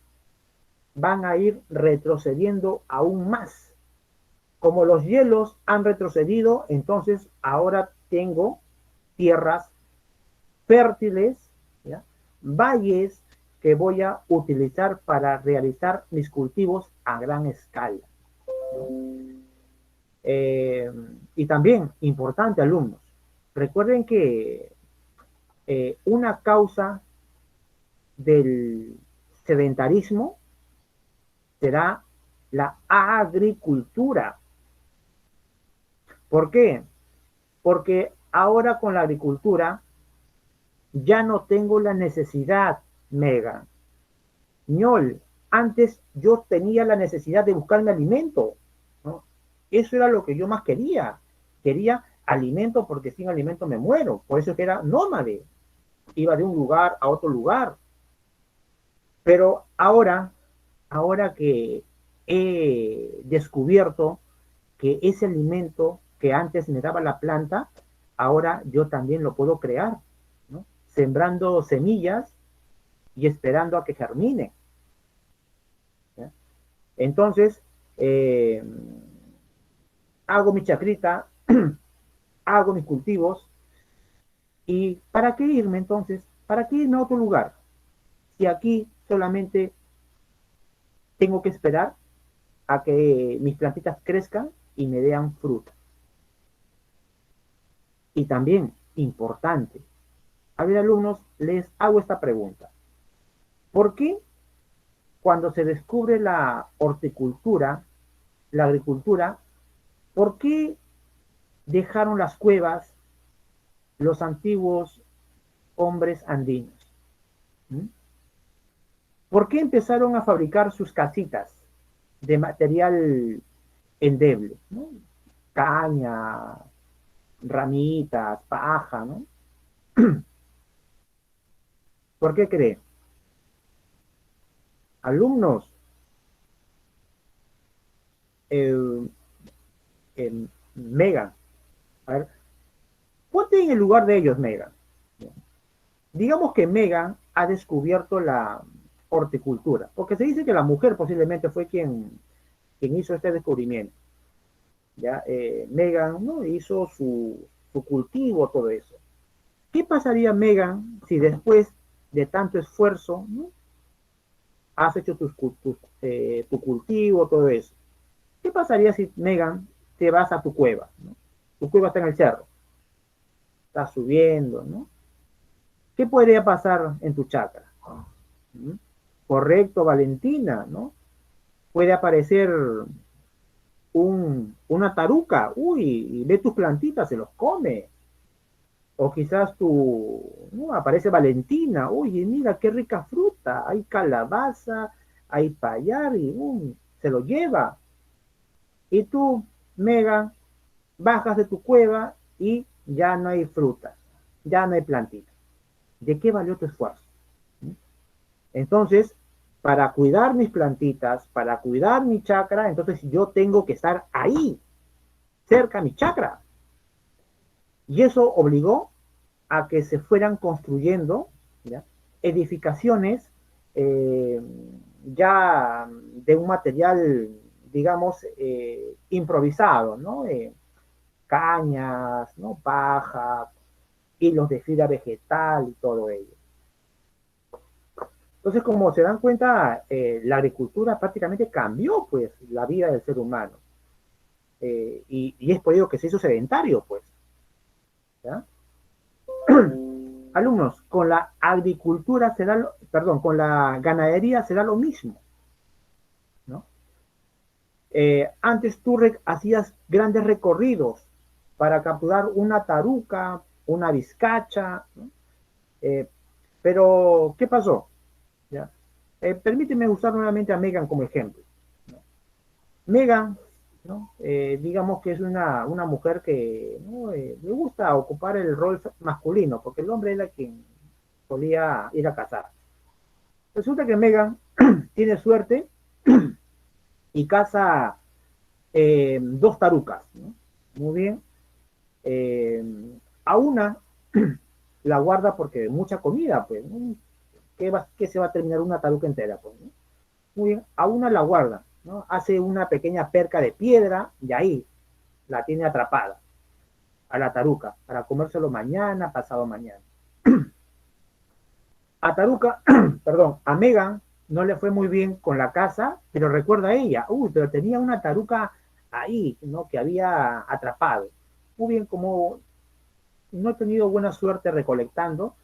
van a ir retrocediendo aún más. Como los hielos han retrocedido, entonces ahora tengo tierras fértiles, ¿ya? Valles que voy a utilizar para realizar mis cultivos a gran escala, ¿no? Y también, importante, alumnos, recuerden que una causa del sedentarismo será la agricultura. ¿Por qué? Porque ahora con la agricultura ya no tengo la necesidad, Mega. Ñol, antes yo tenía la necesidad de buscarme alimento, ¿no? Eso era lo que yo más quería. Quería alimento porque sin alimento me muero. Por eso que era nómade. Iba de un lugar a otro lugar. Pero ahora que he descubierto que ese alimento que antes me daba la planta, ahora yo también lo puedo crear, ¿no? Sembrando semillas y esperando a que germine, ¿ya? Entonces, eh, hago mi chacrita, hago mis cultivos, y ¿para qué irme entonces? ¿Para qué irme a otro lugar? Si aquí solamente tengo que esperar a que mis plantitas crezcan y me den fruta. Y también, importante, a ver, alumnos, les hago esta pregunta. ¿Por qué cuando se descubre la horticultura, la agricultura, por qué dejaron las cuevas los antiguos hombres andinos? ¿Mm? ¿Por qué empezaron a fabricar sus casitas de material endeble, ¿no? Caña, ramitas, paja, ¿no? ¿Por qué creen? Alumnos, eh, Megan, a ver, ponte en el lugar de ellos, Megan. Digamos que Megan ha descubierto la horticultura, porque se dice que la mujer posiblemente fue quien hizo este descubrimiento. ¿Ya? Megan, ¿no? Hizo su cultivo, todo eso. ¿Qué pasaría, Megan, si después de tanto esfuerzo, ¿no? Has hecho tu cultivo, todo eso? ¿Qué pasaría si, Megan, te vas a tu cueva, ¿no? Tu cueva está en el cerro, está subiendo, ¿no? ¿Qué podría pasar en tu chacra? ¿Mm? Correcto, Valentina, ¿no? Puede aparecer una taruca, uy, y ve tus plantitas, se los come. O quizás ¿no? Aparece Valentina, oye, mira qué rica fruta, hay calabaza, hay payar, y se lo lleva. Y tú, Mega, bajas de tu cueva y ya no hay frutas, ya no hay plantitas. ¿De qué valió tu esfuerzo? Entonces, para cuidar mis plantitas, para cuidar mi chakra, entonces yo tengo que estar ahí, cerca a mi chakra. Y eso obligó a que se fueran construyendo, ¿ya? Edificaciones, eh, ya de un material, digamos, improvisado, ¿no? Cañas, ¿no? Paja, hilos de fibra vegetal y todo ello. Entonces, como se dan cuenta, la agricultura prácticamente cambió, pues, la vida del ser humano. Y es por ello que se hizo sedentario, pues, ¿ya? Alumnos, con la agricultura será, perdón, con la ganadería será lo mismo, ¿no? Antes tú hacías grandes recorridos para capturar una taruca, una vizcacha, ¿no? Eh, pero, ¿qué pasó? ¿Ya? Permíteme usar nuevamente a Megan como ejemplo, ¿no? Megan, ¿no? Digamos que es una mujer que, ¿no? Le gusta ocupar el rol masculino, porque el hombre era quien solía ir a cazar. Resulta que Megan tiene suerte y caza dos tarucas, ¿no? Muy bien. Eh, a una la guarda porque mucha comida, pues, ¿no? ¿Qué se va a terminar una taruca entera? Pues, ¿no? muy bien, a una la guarda, ¿no? Hace una pequeña perca de piedra y ahí la tiene atrapada a la taruca para comérselo mañana, pasado mañana. A Taruca, perdón, a Megan no le fue muy bien con la casa, pero recuerda a ella, uy, pero tenía una taruca ahí, ¿no? Que había atrapado. Muy bien, como no he tenido buena suerte recolectando,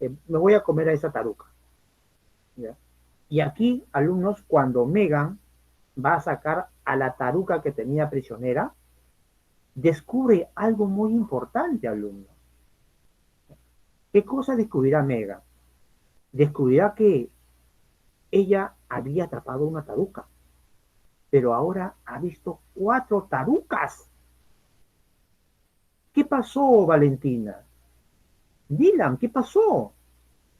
me voy a comer a esa taruca. ¿Ya? Y aquí, alumnos, cuando Megan va a sacar a la taruca que tenía prisionera, descubre algo muy importante, alumnos. ¿Qué cosa descubrirá Megan? Descubrirá que ella había atrapado una taruca, pero ahora ha visto 4 tarucas. ¿Qué pasó, Valentina? Dylan, ¿qué pasó?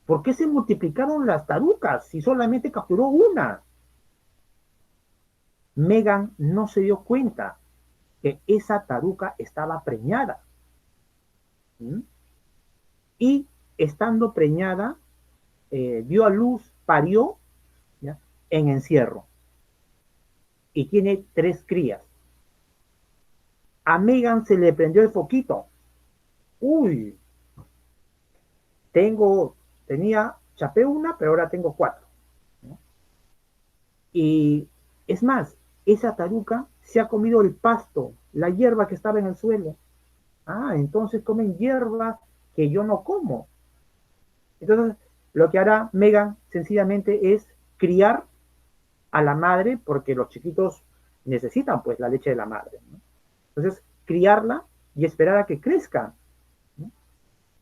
¿Por qué se multiplicaron las tarucas si solamente capturó una? Megan no se dio cuenta que esa taruca estaba preñada. ¿Mm? Y estando preñada, dio a luz, parió, ¿ya? En encierro. Y tiene 3 crías. A Megan se le prendió el foquito. Uy, chapé una, pero ahora tengo 4. ¿No? Y es más, esa taruca se ha comido el pasto, la hierba que estaba en el suelo. Ah, entonces comen hierba que yo no como. Entonces, lo que hará Megan sencillamente es criar a la madre, porque los chiquitos necesitan pues la leche de la madre, ¿no? Entonces, criarla y esperar a que crezca, ¿no?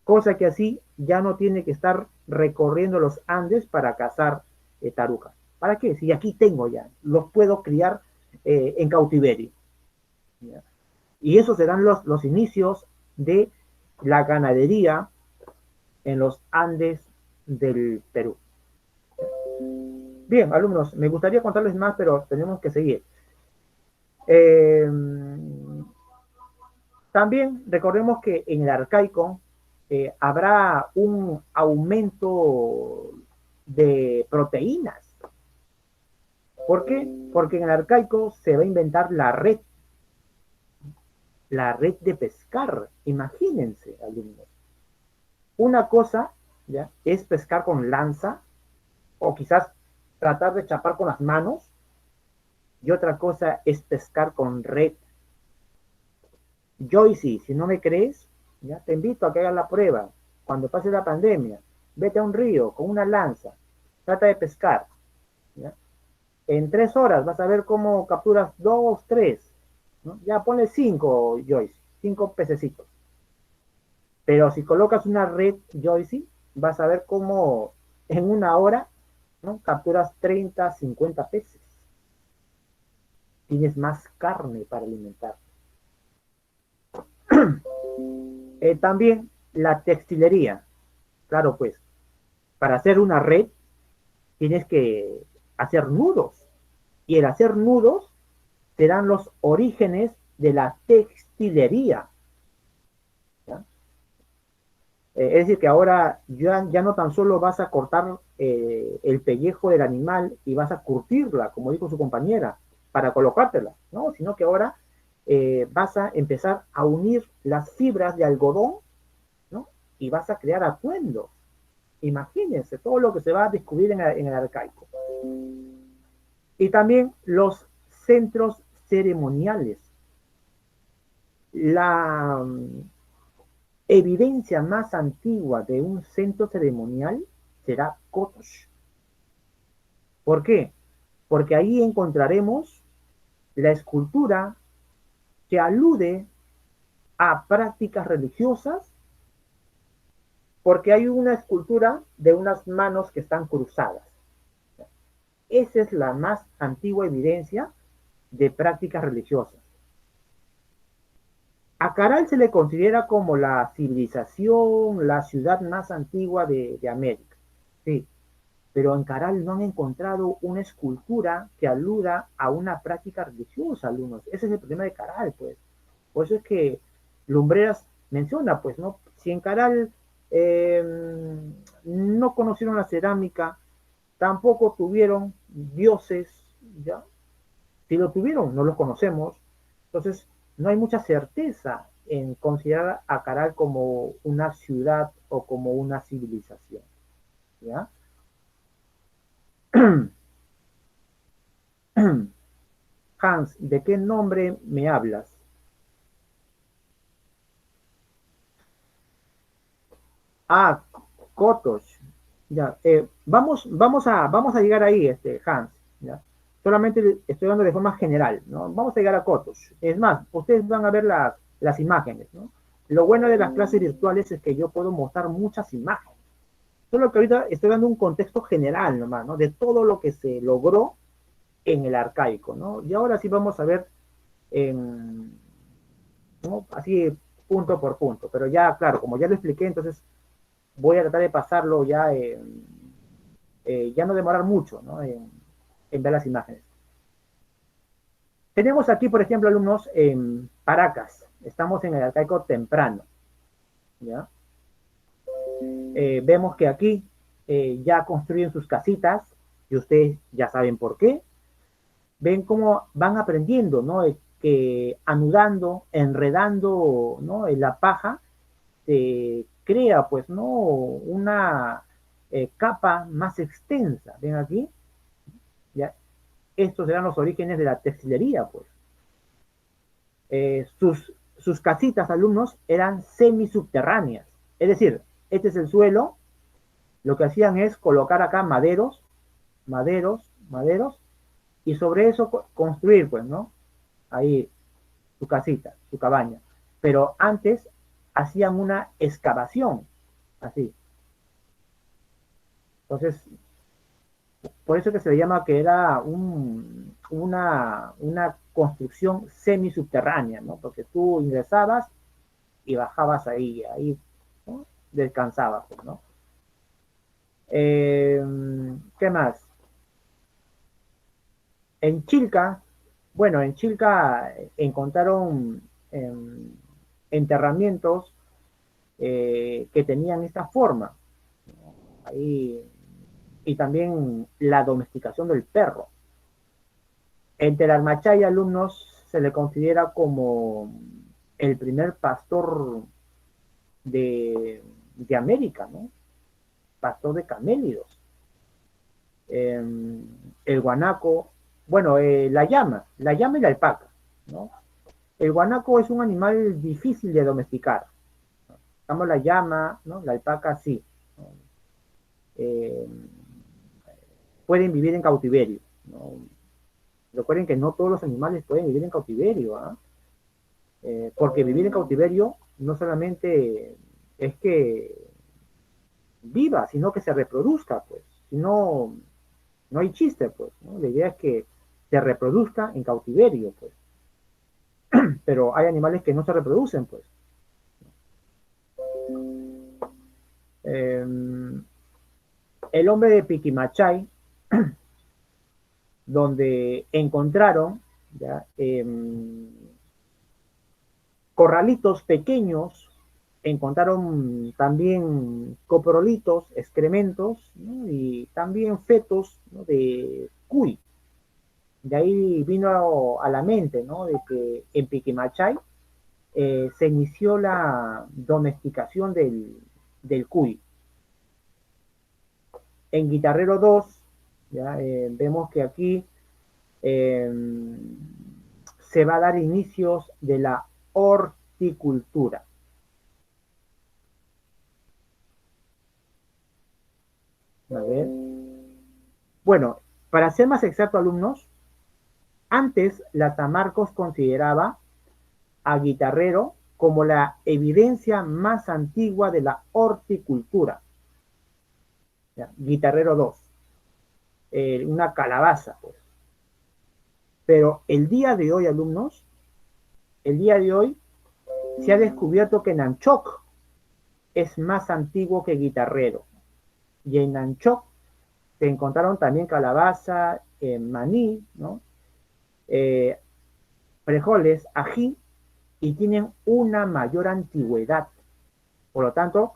Cosa que así ya no tiene que estar recorriendo los Andes para cazar tarucas. ¿Para qué? Si aquí tengo ya, los puedo criar en cautiverio. ¿Ya? Y esos serán los inicios de la ganadería en los Andes del Perú. Bien, alumnos, me gustaría contarles más, pero tenemos que seguir. Eh, También recordemos que en el arcaico habrá un aumento de proteínas. ¿Por qué? Porque en el arcaico se va a inventar la red de pescar. Imagínense, alumnos. Una cosa, ¿ya?, es pescar con lanza o quizás tratar de chapar con las manos, y otra cosa es pescar con red. Joyce, si no me crees, ¿ya?, te invito a que hagas la prueba. Cuando pase la pandemia, vete a un río con una lanza, trata de pescar, ¿ya? En 3 horas vas a ver cómo capturas 2, 3, ¿no? Ya ponle 5, Joyce, 5 pececitos. Pero si colocas una red, Joyce, vas a ver cómo en 1 hora, ¿no?, capturas 30, 50 peces. Tienes más carne para alimentar. También la textilería. Claro, pues, para hacer una red tienes que hacer nudos. Y el hacer nudos serán los orígenes de la textilería. ¿Ya? Es decir, que ahora ya no tan solo vas a cortar el pellejo del animal y vas a curtirla, como dijo su compañera, para colocártela, ¿no? Sino que ahora vas a empezar a unir las fibras de algodón, ¿no? Y vas a crear atuendos. Imagínense todo lo que se va a descubrir en el arcaico. Y también los centros ceremoniales. La evidencia más antigua de un centro ceremonial será Kotosh. ¿Por qué? Porque ahí encontraremos la escultura que alude a prácticas religiosas, porque hay una escultura de unas manos que están cruzadas. Esa es la más antigua evidencia de prácticas religiosas. A Caral se le considera como la civilización, la ciudad más antigua de América. Sí, pero en Caral no han encontrado una escultura que aluda a una práctica religiosa, alumnos. Ese es el problema de Caral, pues. Por eso es que Lumbreras menciona, pues, ¿no? Si en Caral no conocieron la cerámica, tampoco tuvieron dioses, ¿ya? Si lo tuvieron, no los conocemos. Entonces, no hay mucha certeza en considerar a Caral como una ciudad o como una civilización, ¿ya? Hans, ¿de qué nombre me hablas? Ah, Kotosh. Ya, vamos a llegar ahí, Hans. ¿Ya? Solamente estoy hablando de forma general, ¿no? Vamos a llegar a Kotosh. Es más, ustedes van a ver las imágenes, ¿no? Lo bueno de las clases virtuales es que yo puedo mostrar muchas imágenes. Solo que ahorita estoy dando un contexto general nomás, ¿no? De todo lo que se logró en el arcaico, ¿no? Y ahora sí vamos a ver, ¿no? Así punto por punto. Pero ya, claro, como ya lo expliqué, entonces voy a tratar de pasarlo ya, ya no demorar mucho, ¿no? En ver las imágenes. Tenemos aquí, por ejemplo, alumnos en Paracas. Estamos en el arcaico temprano, ¿ya? Vemos que aquí ya construyen sus casitas y ustedes ya saben por qué. Ven cómo van aprendiendo, ¿no? Que anudando, enredando, ¿no? En la paja se crea, pues, ¿no? Una capa más extensa. ¿Ven aquí? ¿Ya? Estos eran los orígenes de la textilería, pues. Sus casitas, alumnos, eran semisubterráneas. Es decir, este es el suelo, lo que hacían es colocar acá maderos, maderos, y sobre eso construir, pues, ¿no? Ahí su casita, su cabaña. Pero antes hacían una excavación, así. Entonces, por eso que se le llama que era una construcción semisubterránea, ¿no? Porque tú ingresabas y bajabas ahí, ¿no? Descansabas, pues, ¿no? ¿Qué más? En Chilca, bueno, en Chilca encontraron eh, enterramientos que tenían esta forma, ¿no? Ahí, y también la domesticación del perro. Entre el Armachay alumnos se le considera como el primer pastor de América, ¿no? Pastor de camélidos. El guanaco, bueno, la llama y la alpaca, ¿no? El guanaco es un animal difícil de domesticar. Estamos la llama, ¿no? La alpaca sí, ¿no? Eh, pueden vivir en cautiverio, ¿no? Recuerden que no todos los animales pueden vivir en cautiverio, ¿ah? Porque vivir en cautiverio no solamente es que viva, sino que se reproduzca, pues. Si no, no hay chiste, pues, ¿no? La idea es que se reproduzca en cautiverio, pues. Pero hay animales que no se reproducen, pues. Eh, el hombre de Piquimachay, donde encontraron, ¿ya? Corralitos pequeños, encontraron también coprolitos, excrementos, ¿no? Y también fetos, ¿no? De cuy. De ahí vino a la mente, ¿no? De que en Piquimachay se inició la domesticación del cuy. En Guitarrero 2, ¿ya? Vemos que aquí eh, se va a dar inicios de la horticultura. A ver. Bueno, para ser más exacto, alumnos, antes la San Marcos consideraba a Guitarrero como la evidencia más antigua de la horticultura. ¿Ya? Guitarrero 2, una calabaza, pues. Pero el día de hoy, alumnos, el día de hoy se ha descubierto que Nanchoc es más antiguo que Guitarrero. Y en Nanchoc se encontraron también calabaza, maní, ¿no? Eh, frijoles, ají, y tienen una mayor antigüedad. Por lo tanto,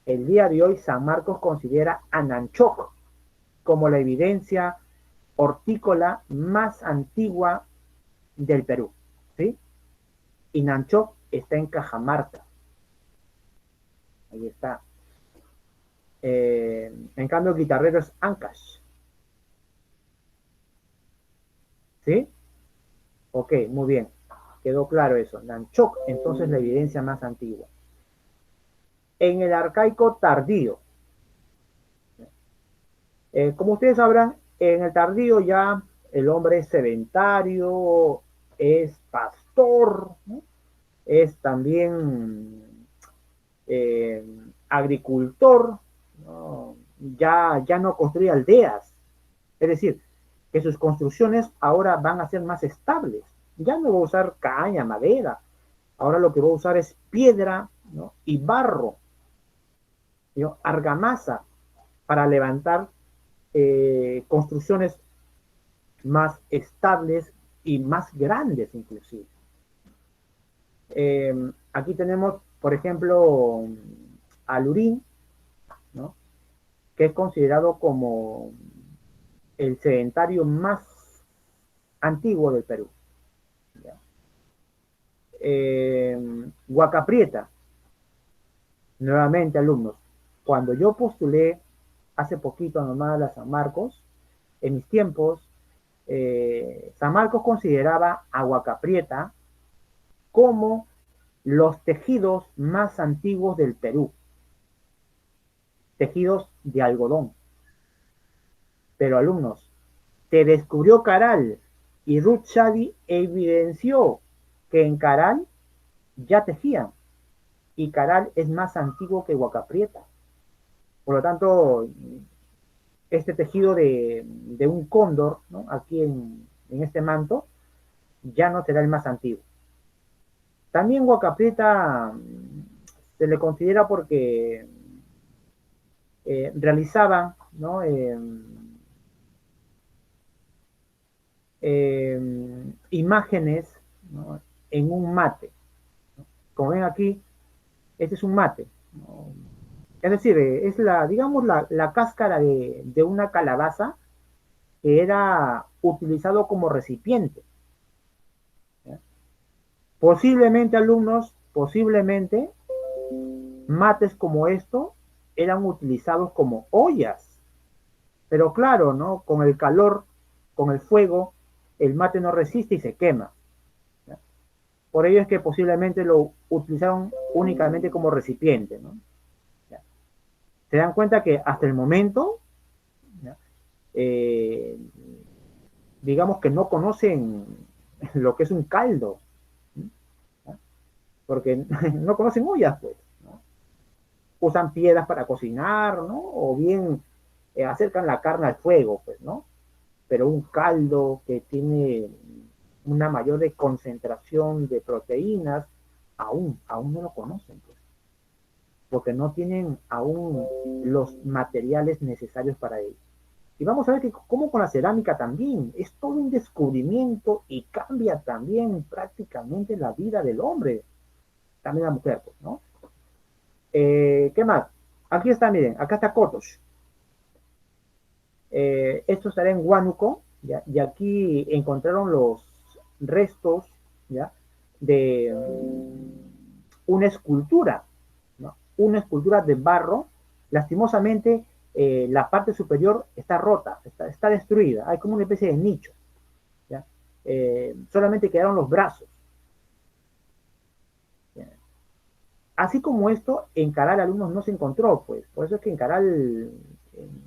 el día de hoy San Marcos considera a Nanchoc como la evidencia hortícola más antigua del Perú, ¿sí? Inanchok está en Cajamarca. Ahí está. En cambio, Guitarrero es Ancash. ¿Sí? Ok, muy bien. Quedó claro eso. Nanchok, entonces la evidencia más antigua. En el arcaico tardío. Como ustedes sabrán, en el tardío ya el hombre es sedentario, es pastor, ¿no? Es también eh, agricultor, ¿no? Ya no construye aldeas. Es decir, que sus construcciones ahora van a ser más estables. Ya no va a usar caña, madera. Ahora lo que va a usar es piedra, ¿no? Y barro, ¿no? Argamasa para levantar construcciones más estables y más grandes inclusive. Aquí tenemos, por ejemplo, a Lurín, ¿no? Que es considerado como el sedentario más antiguo del Perú. Huacaprieta, nuevamente alumnos, cuando yo postulé hace poquito nomás a San Marcos, en mis tiempos, San Marcos consideraba a Huacaprieta como los tejidos más antiguos del Perú, tejidos de algodón. Pero alumnos, se descubrió Caral y Ruth Shadi evidenció que en Caral ya tejían y Caral es más antiguo que Huacaprieta. Por lo tanto, este tejido de un cóndor, ¿no? Aquí en este manto ya no será el más antiguo. También Huacaprieta se le considera porque realizaban, ¿no? Imágenes, ¿no? En un mate. Como ven aquí, este es un mate, ¿no? Es decir, es digamos, la cáscara de una calabaza que era utilizado como recipiente. ¿Ya? Posiblemente, alumnos, posiblemente mates como esto eran utilizados como ollas. Pero claro, ¿no? Con el calor, con el fuego, el mate no resiste y se quema. ¿Ya? Por ello es que posiblemente lo utilizaron únicamente como recipiente, ¿no? ¿Ya? Se dan cuenta que hasta el momento, ¿ya? Digamos que no conocen lo que es un caldo, ¿no? Porque no conocen ollas, pues, ¿no? Usan piedras para cocinar, ¿no? O bien acercan la carne al fuego, pues, ¿no? Pero un caldo que tiene una mayor de concentración de proteínas, aún no lo conocen, pues, porque no tienen aún los materiales necesarios para ello. Y vamos a ver que como con la cerámica también, es todo un descubrimiento y cambia también prácticamente la vida del hombre, también la mujer, pues, ¿no? ¿Qué más? Aquí está, miren, acá está Kotosh. Esto estará en Huánuco, ¿ya? Y aquí encontraron los restos, ¿ya? De una escultura, ¿no? Una escultura de barro. Lastimosamente, la parte superior está rota, está destruida, hay como una especie de nicho, ¿ya? Solamente quedaron los brazos. ¿Ya? Así como esto, en Caral alumnos no se encontró, pues, por eso es que en Caral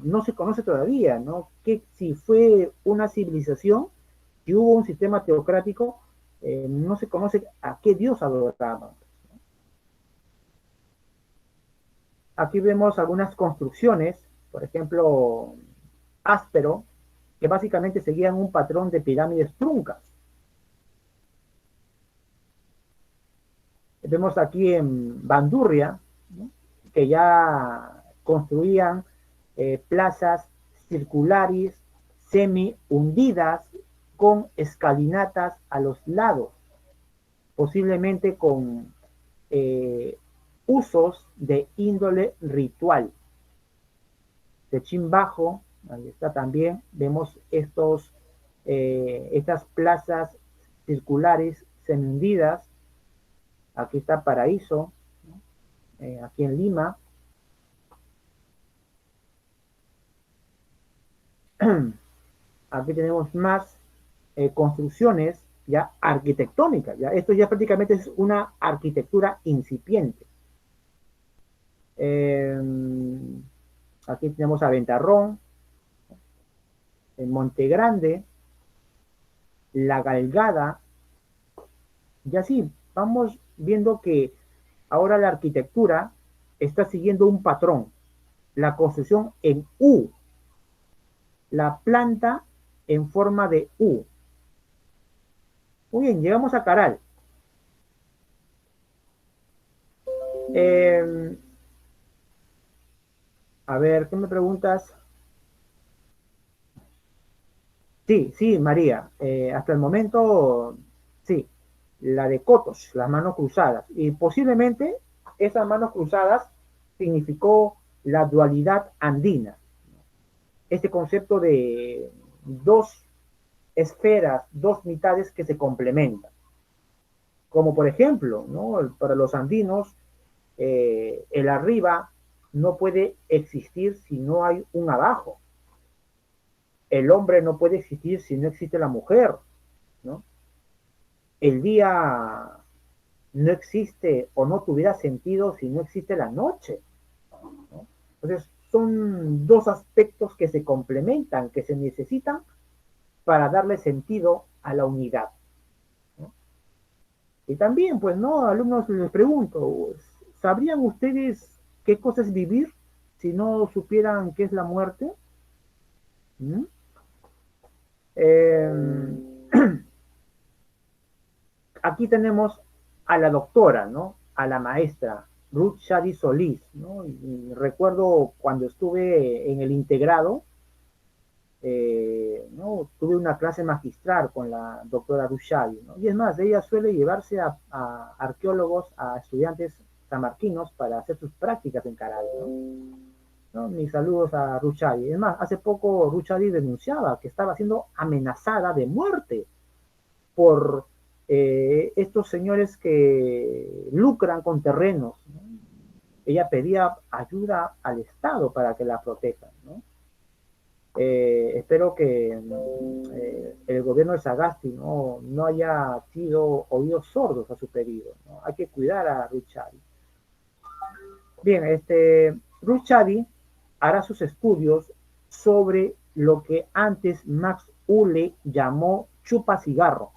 no se conoce todavía, ¿no? Que si fue una civilización, si hubo un sistema teocrático, no se conoce a qué dios adoraban. Aquí vemos algunas construcciones, por ejemplo, áspero, que básicamente seguían un patrón de pirámides truncas. Vemos aquí en Bandurria, ¿no? Que ya construían plazas circulares, semi hundidas, con escalinatas a los lados, posiblemente con usos de índole ritual, de Chimbajo, Ahí está también, vemos estas plazas circulares semi-hundidas. Aquí está Paraíso, aquí en Lima. Aquí tenemos más construcciones ya arquitectónicas. ¿Ya? Esto ya prácticamente es una arquitectura incipiente. Eh, Aquí tenemos Aventarrón, en Monte Grande, La Galgada. Y así vamos viendo que ahora la arquitectura está siguiendo un patrón. La construcción en U, la planta en forma de U. Muy bien, llegamos a Caral. Eh, a ver, ¿qué me preguntas? Sí, sí, María. Hasta el momento, sí. La de Cotos, las manos cruzadas. Y posiblemente esas manos cruzadas significó la dualidad andina. Este concepto de dos esferas, dos mitades que se complementan. Como por ejemplo, ¿no? Para los andinos, el arriba no puede existir si no hay un abajo. El hombre no puede existir si no existe la mujer, ¿no? El día no existe o no tuviera sentido si no existe la noche, ¿no? Entonces, son dos aspectos que se complementan, que se necesitan para darle sentido a la unidad, ¿no? Y también, pues, ¿no? Alumnos, les pregunto, ¿sabrían ustedes qué cosa es vivir si no supieran qué es la muerte? ¿Mm? Eh, Aquí tenemos a la doctora, ¿no? A la maestra, Ruth Shadi Solís, ¿no? Y recuerdo cuando estuve en el integrado, ¿no? Tuve una clase magistral con la doctora Ruth Shadi, ¿no? Y es más, ella suele llevarse a arqueólogos, a estudiantes samarquinos para hacer sus prácticas en Caral, ¿no? ¿No? Mis saludos a Ruth Shadi. Es más, hace poco Ruth Shadi denunciaba que estaba siendo amenazada de muerte por estos señores que lucran con terrenos, ¿no? Ella pedía ayuda al Estado para que la protejan, ¿no? Espero que el gobierno de Sagasti no haya sido oídos sordos a su pedido, ¿no? Hay que cuidar a Ruchadi. Bien, Ruchadi hará sus estudios sobre lo que antes Max Uhle llamó chupa cigarro.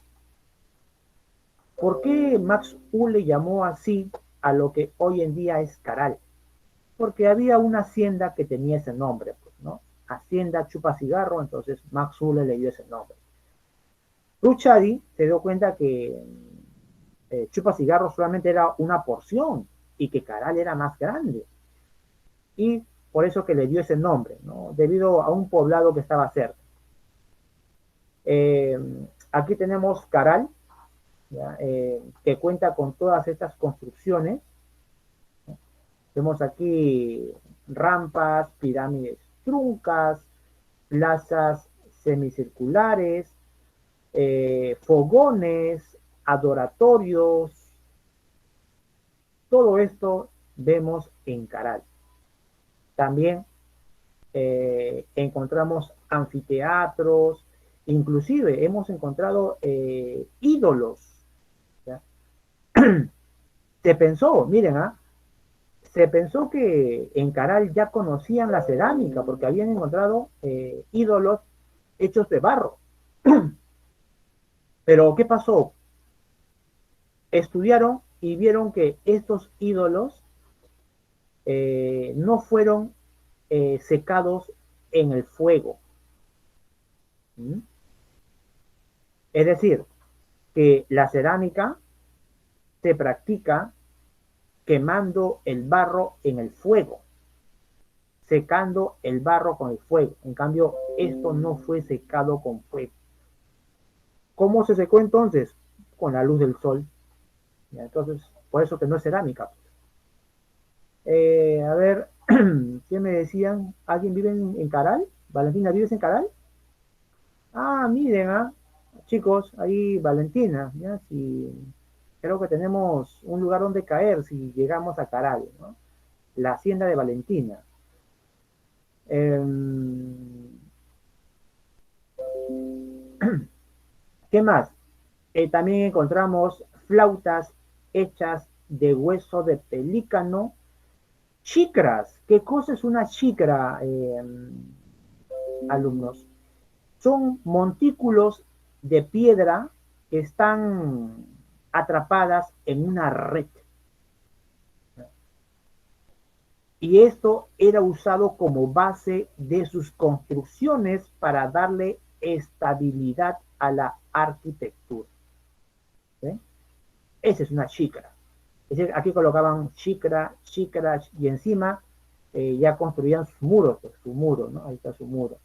¿Por qué Max Uhle llamó así a lo que hoy en día es Caral? Porque había una hacienda que tenía ese nombre, pues, ¿no? Hacienda Chupa Cigarro, entonces Max Uhle le dio ese nombre. Ruchadi se dio cuenta que Chupa Cigarro solamente era una porción y que Caral era más grande. Y por eso que le dio ese nombre, ¿no? Debido a un poblado que estaba cerca. Eh, Aquí tenemos Caral, ¿ya? Que cuenta con todas estas construcciones. Vemos aquí rampas, pirámides truncas, plazas semicirculares, fogones, adoratorios. Todo esto vemos en Caral. También encontramos anfiteatros, inclusive hemos encontrado ídolos, ¿ya? Se pensó, miren, se pensó que en Caral ya conocían la cerámica porque habían encontrado ídolos hechos de barro. Pero ¿qué pasó? Estudiaron y vieron que estos ídolos no fueron secados en el fuego. ¿Mm? Es decir, que la cerámica se practica quemando el barro en el fuego, secando el barro con el fuego. En cambio, esto no fue secado con fuego. ¿Cómo se secó entonces? Con la luz del sol. ¿Ya? Entonces, por eso que no es cerámica. A ver, ¿qué me decían? ¿Alguien vive en Caral? Valentina, ¿vives en Caral? Ah, miren, chicos, ahí Valentina, ¿ya? Si, creo que tenemos un lugar donde caer si llegamos a Caral, ¿no? La hacienda de Valentina. Em, ¿Qué más? También encontramos flautas hechas de hueso de pelícano, chicras. ¿Qué cosa es una chicra, alumnos? Son montículos de piedra que están atrapadas en una red. Y esto era usado como base de sus construcciones para darle estabilidad a la arquitectura. ¿Sí? Esa es una xícara. Es decir, aquí colocaban xícara, y encima ya construían sus muros, pues, su muro, ¿no? Ahí está su muro.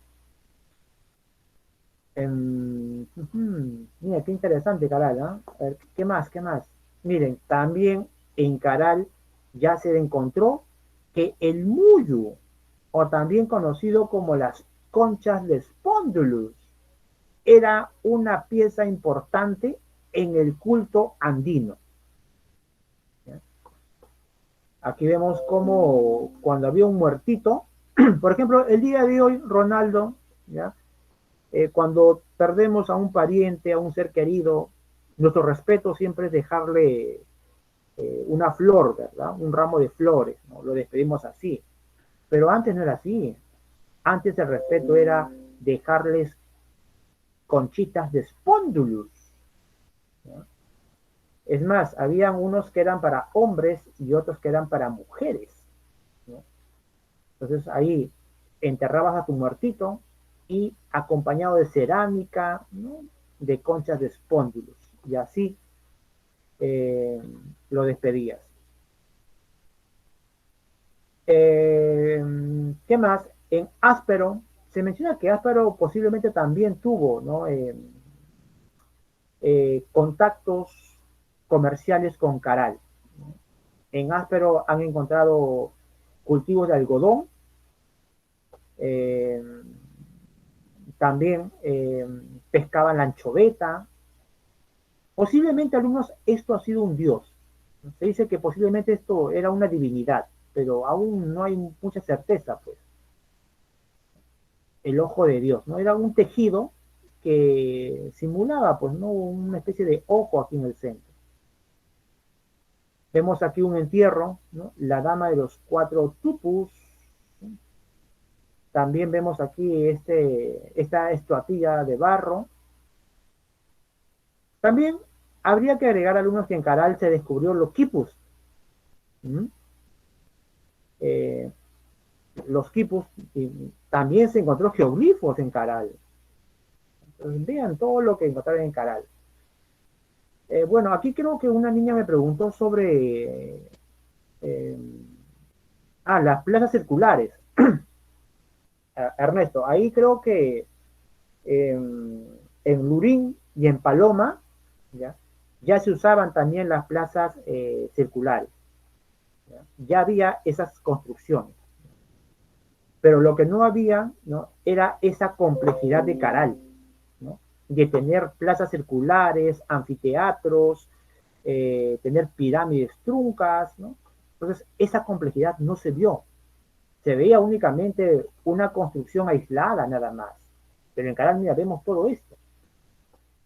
Mira, qué interesante, Caral, ¿no? A ver, ¿qué más? ¿Qué más? Miren, también en Caral ya se encontró que el muyu, o también conocido como las conchas de Spondulus, era una pieza importante en el culto andino. ¿Ya? Aquí vemos como cuando había un muertito, por ejemplo, el día de hoy, Ronaldo, ¿ya? Cuando perdemos a un pariente, a un ser querido, nuestro respeto siempre es dejarle una flor, ¿verdad? Un ramo de flores, ¿no? Lo despedimos así. Pero antes no era así. Antes el respeto era dejarles conchitas de Spondulus, ¿no? Es más, habían unos que eran para hombres y otros que eran para mujeres, ¿no? Entonces ahí enterrabas a tu muertito y acompañado de cerámica, ¿no? De conchas de Spondulus. Y así eh, lo despedías. ¿Qué más? En Áspero, se menciona que Áspero posiblemente también tuvo, ¿no? Contactos comerciales con Caral. En Áspero han encontrado cultivos de algodón, eh, también pescaban la anchoveta. Posiblemente, alumnos, esto ha sido un dios. Se dice que posiblemente esto era una divinidad, pero aún no hay mucha certeza, pues. El ojo de Dios, ¿no? Era un tejido que simulaba, pues, ¿no? Una especie de ojo aquí en el centro. Vemos aquí un entierro, ¿no? La dama de los cuatro tupus, ¿no? También vemos aquí esta estatuilla de barro. También habría que agregar, alumnos, que en Caral se descubrió los quipus. ¿Mm? Eh, los quipus, y también se encontró geoglifos en Caral. Entonces, vean todo lo que encontraron en Caral. Bueno, aquí creo que una niña me preguntó sobre eh, las plazas circulares. Ernesto, ahí creo que en Lurín y en Paloma ya, ya se usaban también las plazas circulares. ¿Ya? Ya había esas construcciones. Pero lo que no había, ¿no? Era esa complejidad de Caral, ¿no? De tener plazas circulares, anfiteatros, tener pirámides truncas, ¿no? Entonces, esa complejidad no se vio. Se veía únicamente una construcción aislada nada más. Pero en Caral, mira, vemos todo esto.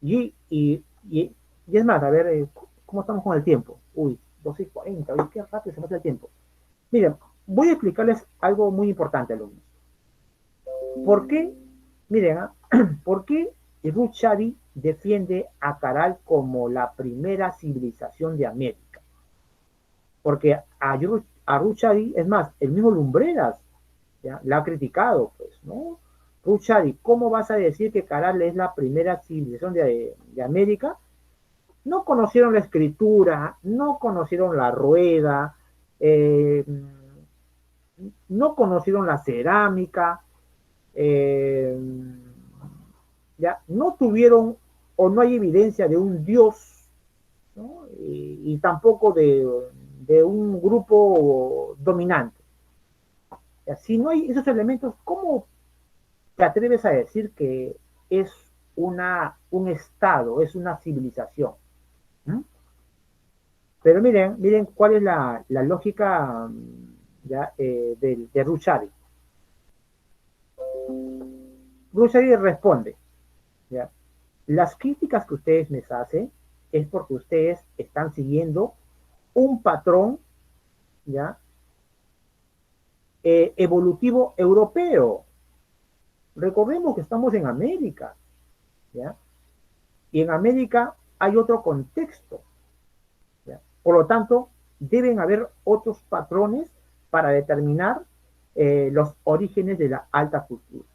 Y es más, a ver, ¿cómo estamos con el tiempo? Uy, 12:40, uy, qué rápido se pasa el tiempo. Miren, voy a explicarles algo muy importante, alumnos. ¿Por qué? Miren, ¿por qué Ruchari defiende a Caral como la primera civilización de América? Porque a Ruchari, es más, el mismo Lumbreras, ¿ya? La ha criticado, pues, ¿no? Ruchari, ¿cómo vas a decir que Caral es la primera civilización de América? No conocieron la escritura, no conocieron la rueda, no conocieron la cerámica, eh, ya no tuvieron o no hay evidencia de un dios, ¿no? Y tampoco de un grupo dominante. Ya, si no hay esos elementos, ¿cómo te atreves a decir que es un estado, es una civilización. ¿Mm? Pero miren cuál es la lógica ¿ya? De Ruchari. Ruchari responde, ¿ya? Las críticas que ustedes me hacen es porque ustedes están siguiendo un patrón, ¿ya? Evolutivo europeo. Recordemos que estamos en América, ¿ya? Y en América hay otro contexto, ¿ya? Por lo tanto, deben haber otros patrones para determinar los orígenes de la alta cultura.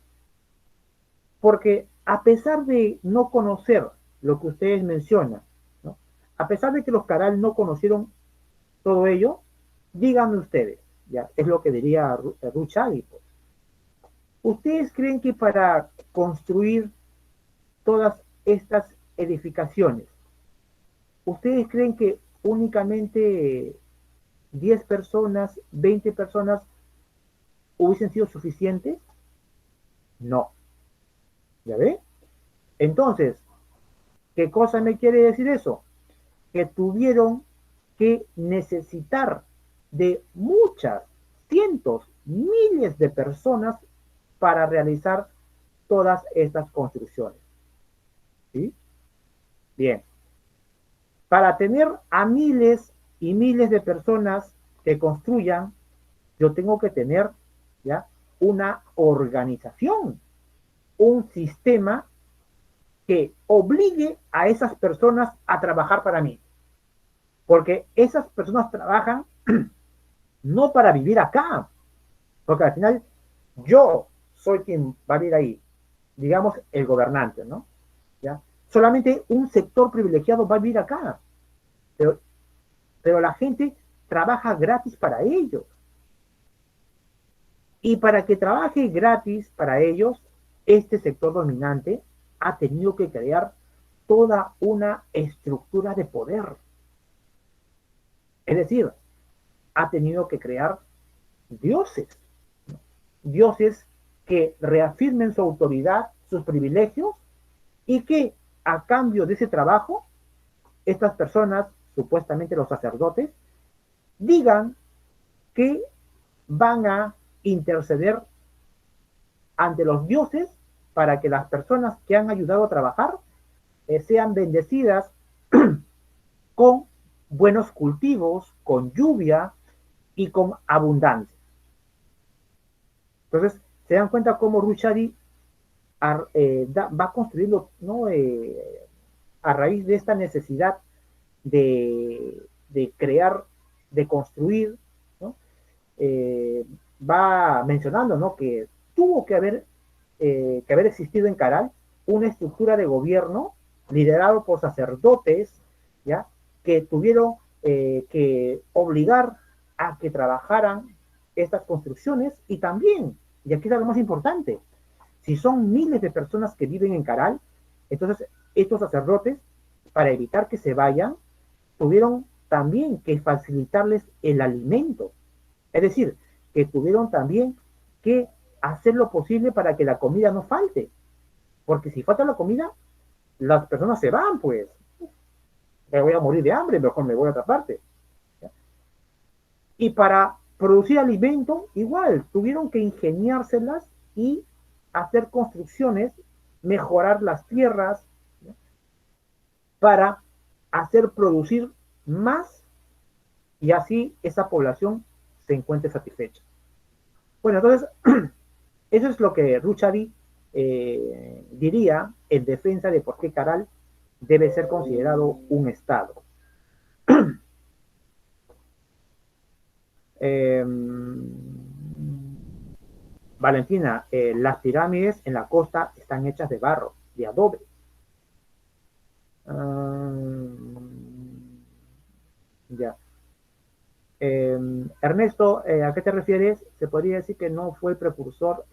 Porque a pesar de no conocer lo que ustedes mencionan, ¿no? A pesar de que los Caral no conocieron todo ello, díganme ustedes, ya es lo que diría Ruchari. Pues. ¿Ustedes creen que para construir todas estas edificaciones, ustedes creen que únicamente 10 personas, 20 personas hubiesen sido suficientes? No. ¿Ya ve? Entonces, ¿qué cosa me quiere decir eso? Que tuvieron que necesitar de muchas, cientos, miles de personas para realizar todas estas construcciones. ¿Sí? Bien. Para tener a miles y miles de personas que construyan, yo tengo que tener ya una organización, un sistema que obligue a esas personas a trabajar para mí. Porque esas personas trabajan no para vivir acá, porque al final yo soy quien va a vivir ahí, digamos el gobernante, ¿no? ¿Ya? Solamente un sector privilegiado va a vivir acá, pero, pero la gente trabaja gratis para ellos. Y para que trabaje gratis para ellos, este sector dominante ha tenido que crear toda una estructura de poder. Es decir, ha tenido que crear dioses, ¿no? Dioses que reafirmen su autoridad, sus privilegios, y que a cambio de ese trabajo, estas personas, supuestamente los sacerdotes, digan que van a interceder ante los dioses para que las personas que han ayudado a trabajar sean bendecidas con buenos cultivos, con lluvia y con abundancia. Entonces, se dan cuenta cómo Ruchari va construyendo, ¿no? A raíz de esta necesidad de crear, de construir, ¿no? Va mencionando, ¿no? Que tuvo que haber existido en Caral una estructura de gobierno liderado por sacerdotes, ¿ya? Que tuvieron que obligar a que trabajaran estas construcciones y también, y aquí es lo más importante, si son miles de personas que viven en Caral, entonces estos sacerdotes, para evitar que se vayan, tuvieron también que facilitarles el alimento. Es decir, que tuvieron también que hacer lo posible para que la comida no falte. Porque si falta la comida, las personas se van, pues. Me voy a morir de hambre, mejor me voy a otra parte. ¿Ya? Y para producir alimento, igual, tuvieron que ingeniárselas y hacer construcciones, mejorar las tierras, ¿ya? Para hacer producir más y así esa población se encuentre satisfecha. Bueno, entonces, eso es lo que Ruchari diría en defensa de por qué Caral debe ser considerado un estado. Eh, Valentina, las pirámides en la costa están hechas de barro, de adobe. Ya. Ernesto, ¿a qué te refieres? Se podría decir que no fue precursor.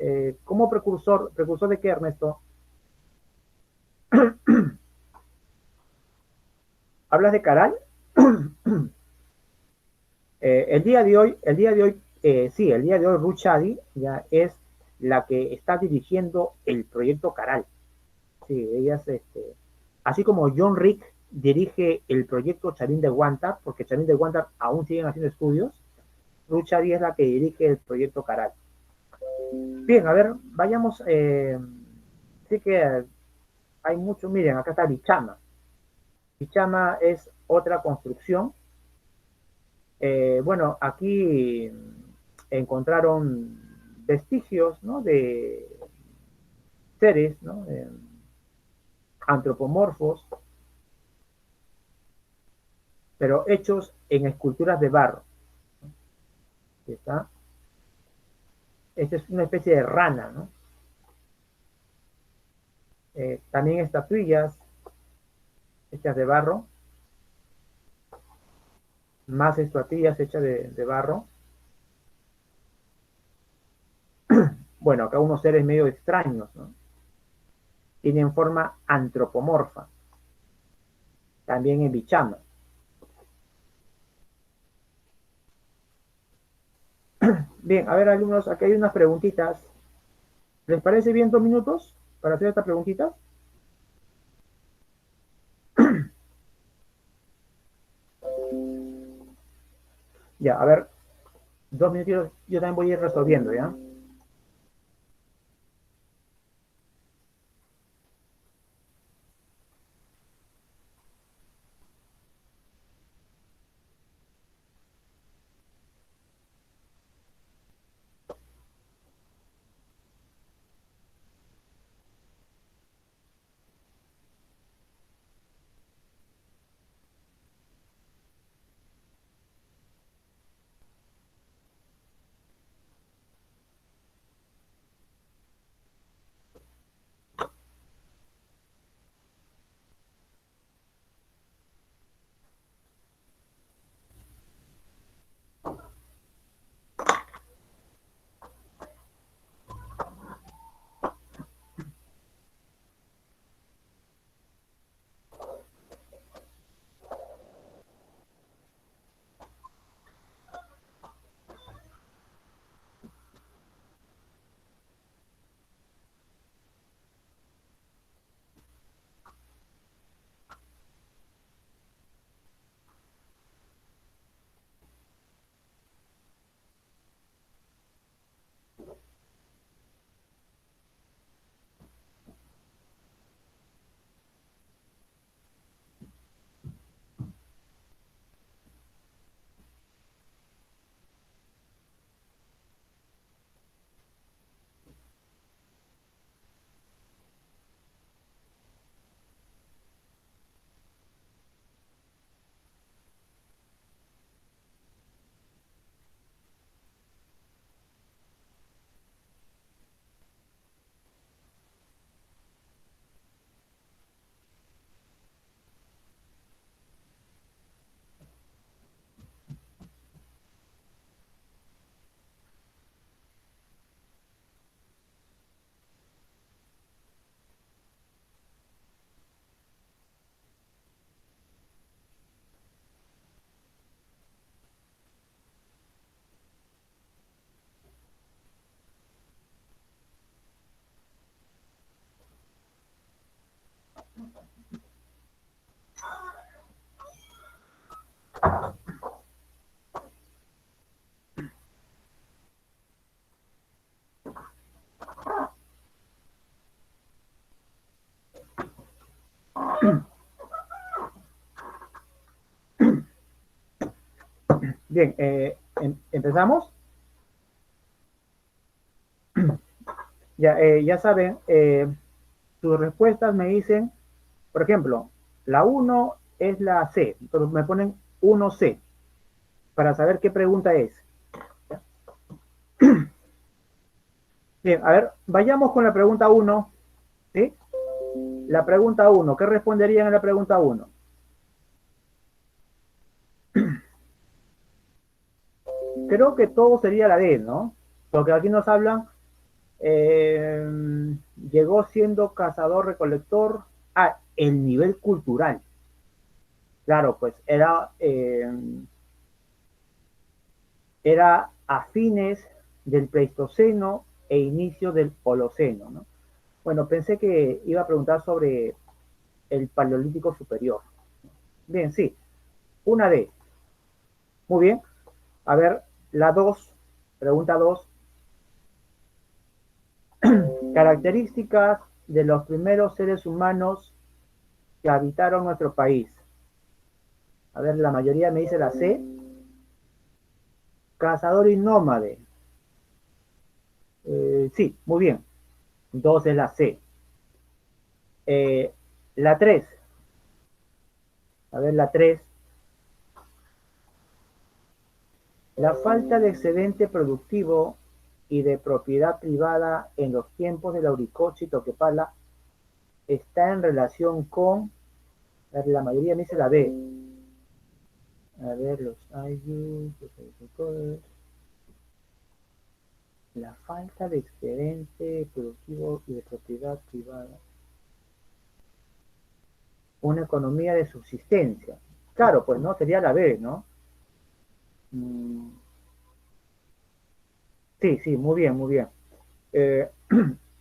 ¿Cómo precursor? ¿Precursor de qué, Ernesto? ¿Hablas de Caral? El día de hoy, sí, el día de hoy Ruchadi ya es la que está dirigiendo el proyecto Caral. Sí, ella es, así como John Rick dirige el proyecto Chavín de Guantar, porque Chavín de Guantar aún siguen haciendo estudios, Ruth Chaví es la que dirige el proyecto Caral. Bien, a ver, vayamos, sí que hay mucho, miren, acá está Bichama. Bichama es otra construcción. Bueno, aquí encontraron vestigios, ¿no? De seres, ¿no? Antropomorfos, pero hechos en esculturas de barro. ¿Está? Esta es una especie de rana, ¿no? También estatuillas hechas de barro, más estatuillas hechas de barro. Bueno, acá unos seres medio extraños, ¿no? Tienen forma antropomorfa, también en Bichama. Bien, a ver, alumnos, aquí hay unas preguntitas. ¿Les parece bien 2 minutos para hacer estas preguntitas? Ya, a ver, 2 minutos, yo también voy a ir resolviendo, ¿ya? Bien, empezamos. Ya, ya saben, sus respuestas me dicen, por ejemplo, la 1 es la C, entonces me ponen 1C para saber qué pregunta es. Bien, a ver, vayamos con la pregunta 1, ¿sí? La pregunta 1, ¿qué responderían en la pregunta 1? Creo que todo sería la D, ¿no? Porque aquí nos hablan, llegó siendo cazador-recolector a el nivel cultural. Claro, pues era a fines del Pleistoceno e inicio del Holoceno, ¿no? Bueno, pensé que iba a preguntar sobre el Paleolítico Superior. Bien, sí, una D. Muy bien. A ver, la 2, pregunta 2. Características de los primeros seres humanos que habitaron nuestro país. A ver, la mayoría me dice la C. Cazador y nómade. Sí, muy bien. 2 es la C. La 3. A ver, la 3. La falta de excedente productivo y de propiedad privada en los tiempos de Lauricocha y Toquepala está en relación con, a ver, la mayoría me dice la B. A ver, los ayus, la falta de excedente productivo y de propiedad privada. Una economía de subsistencia. Claro, pues no, sería la B, ¿no? Sí, sí, muy bien, muy bien.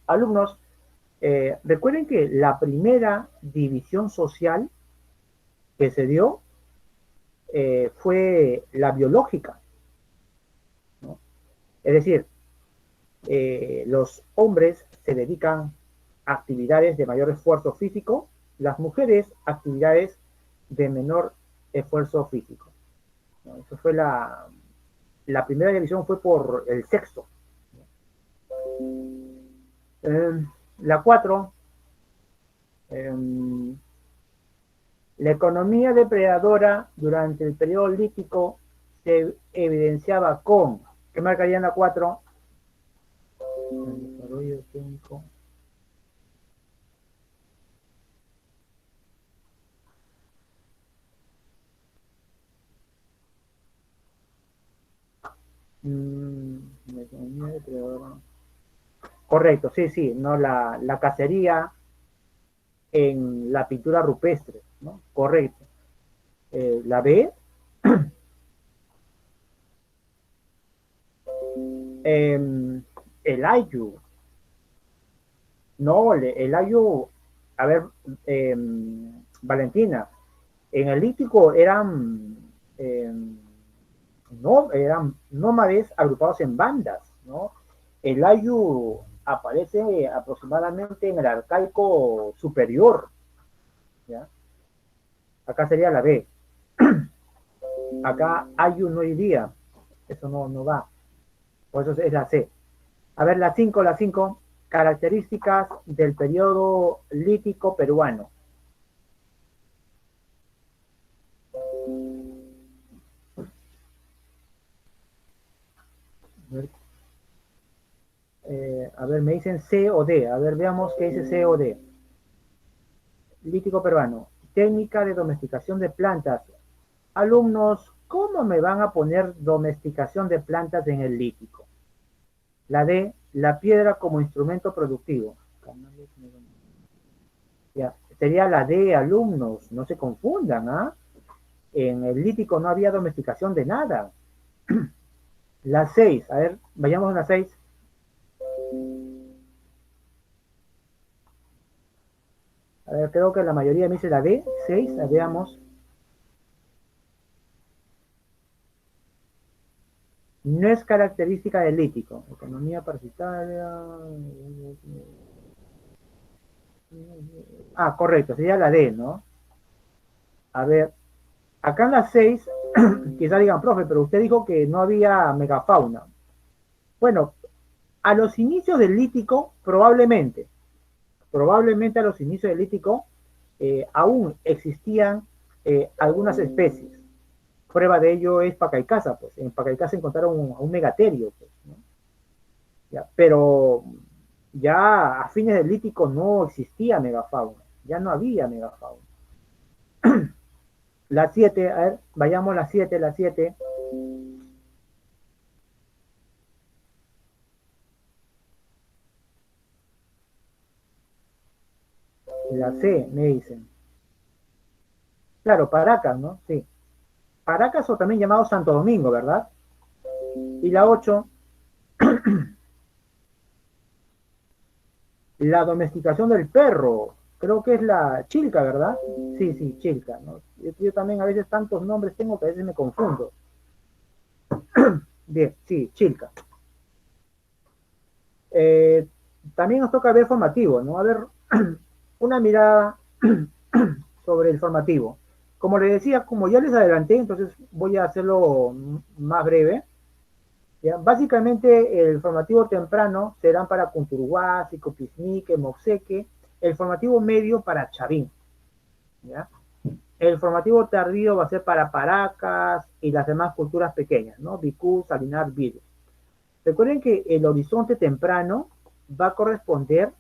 Alumnos, recuerden que la primera división social que se dio fue la biológica, ¿no? Es decir, los hombres se dedican a actividades de mayor esfuerzo físico, las mujeres actividades de menor esfuerzo físico, ¿no? Eso fue la primera división fue por el sexo. La 4, la economía depredadora durante el periodo lítico se evidenciaba con, ¿qué marcaría en la 4? El desarrollo técnico. La economía depredadora. Correcto, sí, sí, no la cacería en la pintura rupestre, ¿no? Correcto. La B, el ayu. No, el ayu, a ver, Valentina, en el lítico eran nómades agrupados en bandas, ¿no? El ayu aparece aproximadamente en el arcaico superior, ¿ya? Acá sería la B. Acá ayu no iría, eso no va, por eso es la C. A ver, la 5, características del periodo lítico peruano. A ver, me dicen C o D. A ver, veamos qué dice C o D. Lítico peruano. Técnica de domesticación de plantas. Alumnos, ¿cómo me van a poner domesticación de plantas en el lítico? La D, la piedra como instrumento productivo. Ya, sería la D, alumnos, no se confundan, ¿ah? En el lítico no había domesticación de nada. La 6, a ver, vayamos a la 6. A ver, creo que la mayoría me dice la D, 6, veamos. No es característica del lítico. Economía parasitaria. Ah, correcto, sería la D, ¿no? A ver, acá en la 6, quizá digan, profe, pero usted dijo que no había megafauna. Bueno, a los inicios del lítico, probablemente a los inicios del lítico, aún existían algunas especies. Prueba de ello es Pacaicasa, pues. En Pacaicasa encontraron un megaterio, pues, ¿no? Ya, pero ya a fines del lítico no existía megafauna, ya no había megafauna. La 7, a ver, vayamos a la 7, la 7. La C, me dicen. Claro, Paracas, ¿no? Sí. Paracas o también llamado Santo Domingo, ¿verdad? Y la 8, la domesticación del perro, creo que es la Chilca, ¿verdad? Sí, sí, Chilca, ¿no? Yo también a veces tantos nombres tengo que a veces me confundo. Bien, sí, Chilca. Eh, También nos toca ver formativo, ¿no? A ver, una mirada sobre el formativo. Como les decía, como ya les adelanté, entonces voy a hacerlo más breve. ¿Ya? Básicamente el formativo temprano serán para Conturhuasi, Copisnique, Moxeque, el formativo medio para Chavín. ¿Ya? El formativo tardío va a ser para Paracas y las demás culturas pequeñas, ¿no? Vicú, Salinar, Virus. Recuerden que el horizonte temprano va a corresponder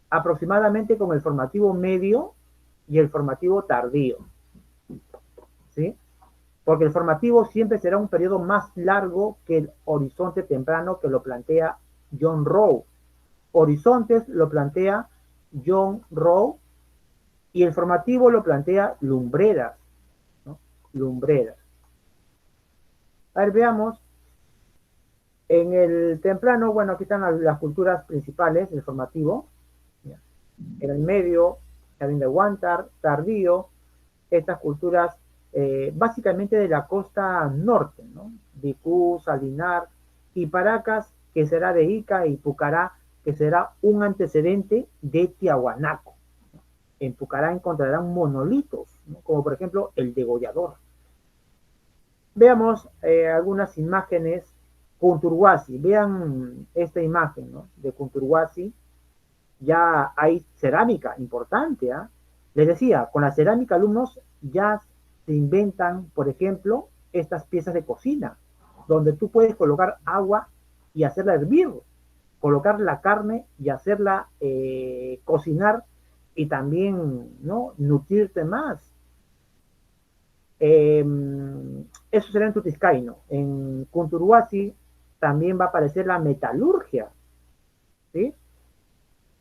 aproximadamente con el formativo medio y el formativo tardío, ¿sí? Porque el formativo siempre será un periodo más largo que el horizonte temprano que lo plantea John Rowe. Horizontes lo plantea John Rowe y el formativo lo plantea Lumbreras, ¿no? Lumbreras. A ver, veamos. En el temprano, bueno, aquí están las culturas principales del formativo. En el medio, Jardín de Huántar, Tardío, estas culturas básicamente de la costa norte, ¿no? Vicú, Salinar y Paracas, que será de Ica, y Pucará, que será un antecedente de Tiahuanaco. En Pucará encontrarán monolitos, ¿no? Como por ejemplo el degollador. Veamos algunas imágenes. Conturhuasi, vean esta imagen, ¿no? De Conturhuasi. Ya hay cerámica importante, ¿eh? Les decía, con la cerámica, alumnos, ya se inventan, por ejemplo, estas piezas de cocina, donde tú puedes colocar agua y hacerla hervir, colocar la carne y hacerla cocinar y también, ¿no?, nutrirte más. Eso será en Tutiscaino. En Conturhuasi también va a aparecer la metalurgia, ¿sí?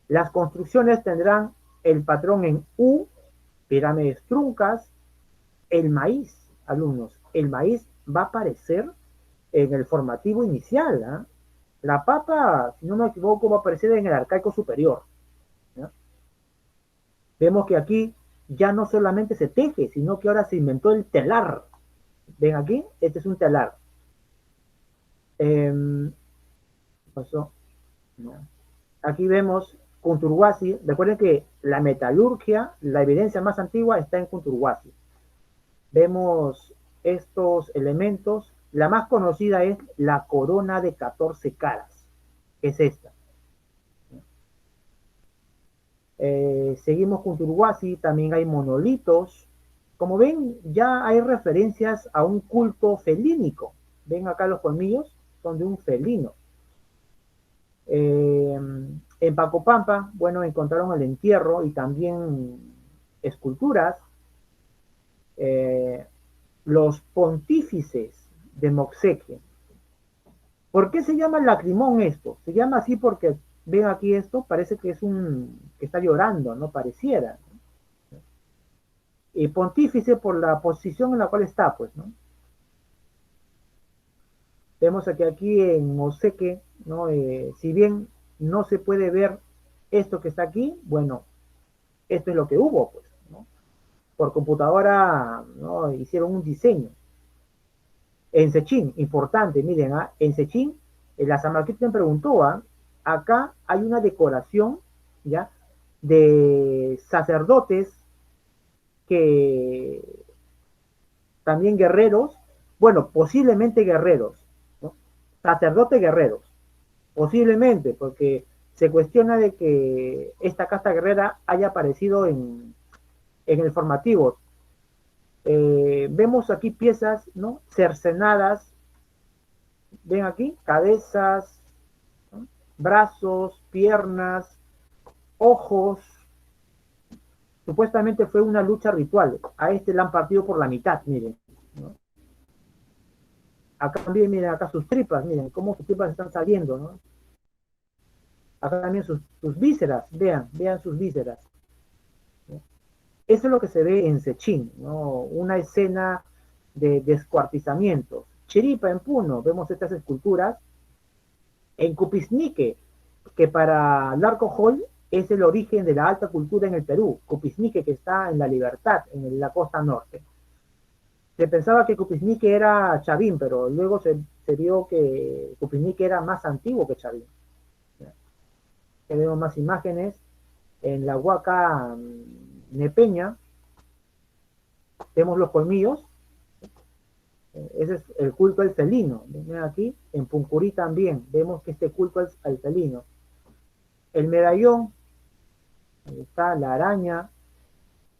Las construcciones tendrán el patrón en U, pirámides truncas, el maíz, alumnos. El maíz va a aparecer en el formativo inicial, ¿eh? La papa, si no me equivoco, va a aparecer en el arcaico superior, ¿no? Vemos que aquí ya no solamente se teje, sino que ahora se inventó el telar. ¿Ven aquí? Este es un telar. Pasó. Aquí vemos Conturhuasi. Recuerden que la metalurgia, la evidencia más antigua está en Conturhuasi. Vemos estos elementos. La más conocida es la corona de 14 caras, que es esta. Seguimos con Conturhuasi, también hay monolitos. Como ven, ya hay referencias a un culto felínico. Ven acá los colmillos, son de un felino. En Pacopampa, bueno, encontraron el entierro y también esculturas. Los pontífices de Moxeque. ¿Por qué se llama lacrimón esto? Se llama así porque, ven aquí esto, parece que es que está llorando, ¿no? Pareciera. Y pontífice por la posición en la cual está, pues, ¿no? Vemos aquí en Moxeque, ¿no? Si bien no se puede ver esto que está aquí, bueno, esto es lo que hubo, pues, ¿no? Por computadora, ¿no?, hicieron un diseño. En Sechín, importante, miren, ¿ah? En Sechín, la San Marqués me preguntó, ¿ah? Acá hay una decoración, ¿ya?, de sacerdotes que también guerreros, bueno, posiblemente guerreros, ¿no? Sacerdotes guerreros, posiblemente, porque se cuestiona de que esta casta guerrera haya aparecido en el formativo. Vemos aquí piezas, ¿no?, cercenadas. Ven aquí, cabezas, ¿no?, brazos, piernas, ojos. Supuestamente fue una lucha ritual. A este la han partido por la mitad, miren, ¿no? Acá también, miren, acá sus tripas, miren cómo sus tripas están saliendo, ¿no? Acá también sus vísceras, vean sus vísceras, ¿no? Eso es lo que se ve en Sechín, ¿no? Una escena de descuartizamiento. Chiripa, en Puno, vemos estas esculturas. En Cupisnique, que para Larco Hall es el origen de la alta cultura en el Perú, Cupisnique, que está en La Libertad, en la costa norte. Se pensaba que Cupisnique era Chavín, pero luego se vio que Cupisnique era más antiguo que Chavín. Tenemos más imágenes. En la Huaca Nepeña vemos los colmillos. Ese es el culto al felino. Ven aquí, en Puncurí también vemos que este culto al felino. El medallón, ahí está la araña,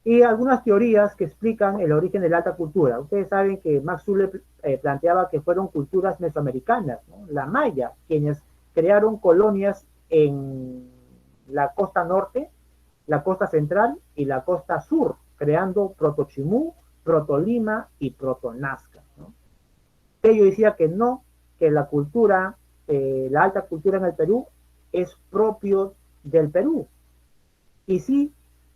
y algunas teorías que explican el origen de la alta cultura. Ustedes saben que Max Zuller planteaba que fueron culturas mesoamericanas, ¿no? La maya, quienes crearon colonias en la costa norte, la costa central y la costa sur, creando Proto-Chimú, Proto-Lima y Proto-Nazca, ¿no? Ello decía que no, que la cultura, la alta cultura en el Perú es propio del Perú. Y sí,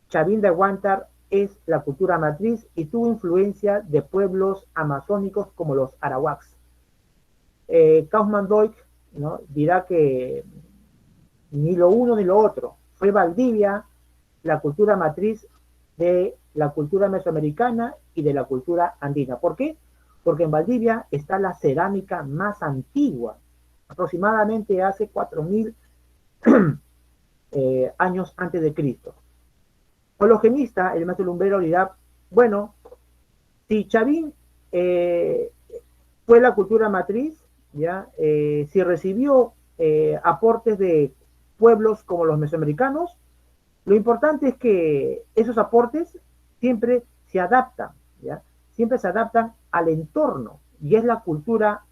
Chavín de Huántar es la cultura matriz y tuvo influencia de pueblos amazónicos como los arawaks. Kaufmann-Doig, ¿no?, dirá que ni lo uno ni lo otro. Fue Valdivia la cultura matriz de la cultura mesoamericana y de la cultura andina. ¿Por qué? Porque en Valdivia está la cerámica más antigua, aproximadamente hace 4.000 años antes de Cristo. Hologenista, el maestro Lumbero dirá, bueno, si Chavín fue la cultura matriz, ¿ya? Si recibió aportes de pueblos como los mesoamericanos, lo importante es que esos aportes siempre se adaptan, ¿ya? Siempre se adaptan al entorno, y es la cultura,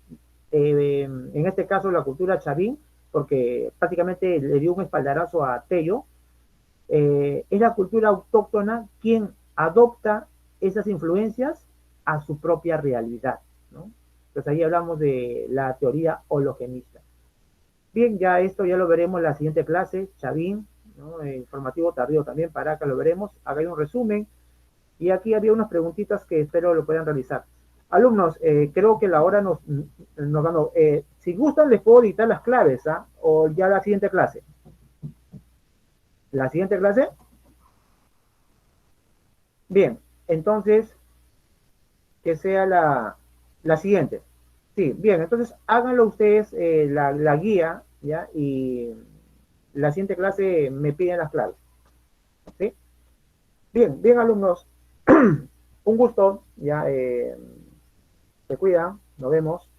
en este caso la cultura Chavín, porque prácticamente le dio un espaldarazo a Tello, es la cultura autóctona quien adopta esas influencias a su propia realidad, ¿no? Entonces ahí hablamos de la teoría hologenista. Bien, ya esto ya lo veremos en la siguiente clase, Chavín, ¿no? Informativo tardío también, para acá lo veremos. Haga un resumen. Y aquí había unas preguntitas que espero lo puedan realizar. Alumnos, creo que la hora nos ganó. Si gustan, les puedo dictar las claves, ¿ah? O ya la siguiente clase. ¿La siguiente clase? Bien, entonces, que sea la siguiente. Sí, bien, entonces háganlo ustedes, la guía, ¿ya? Y la siguiente clase me piden las claves. ¿Sí? Bien, bien, alumnos. Un gusto, ya, se cuidan, nos vemos.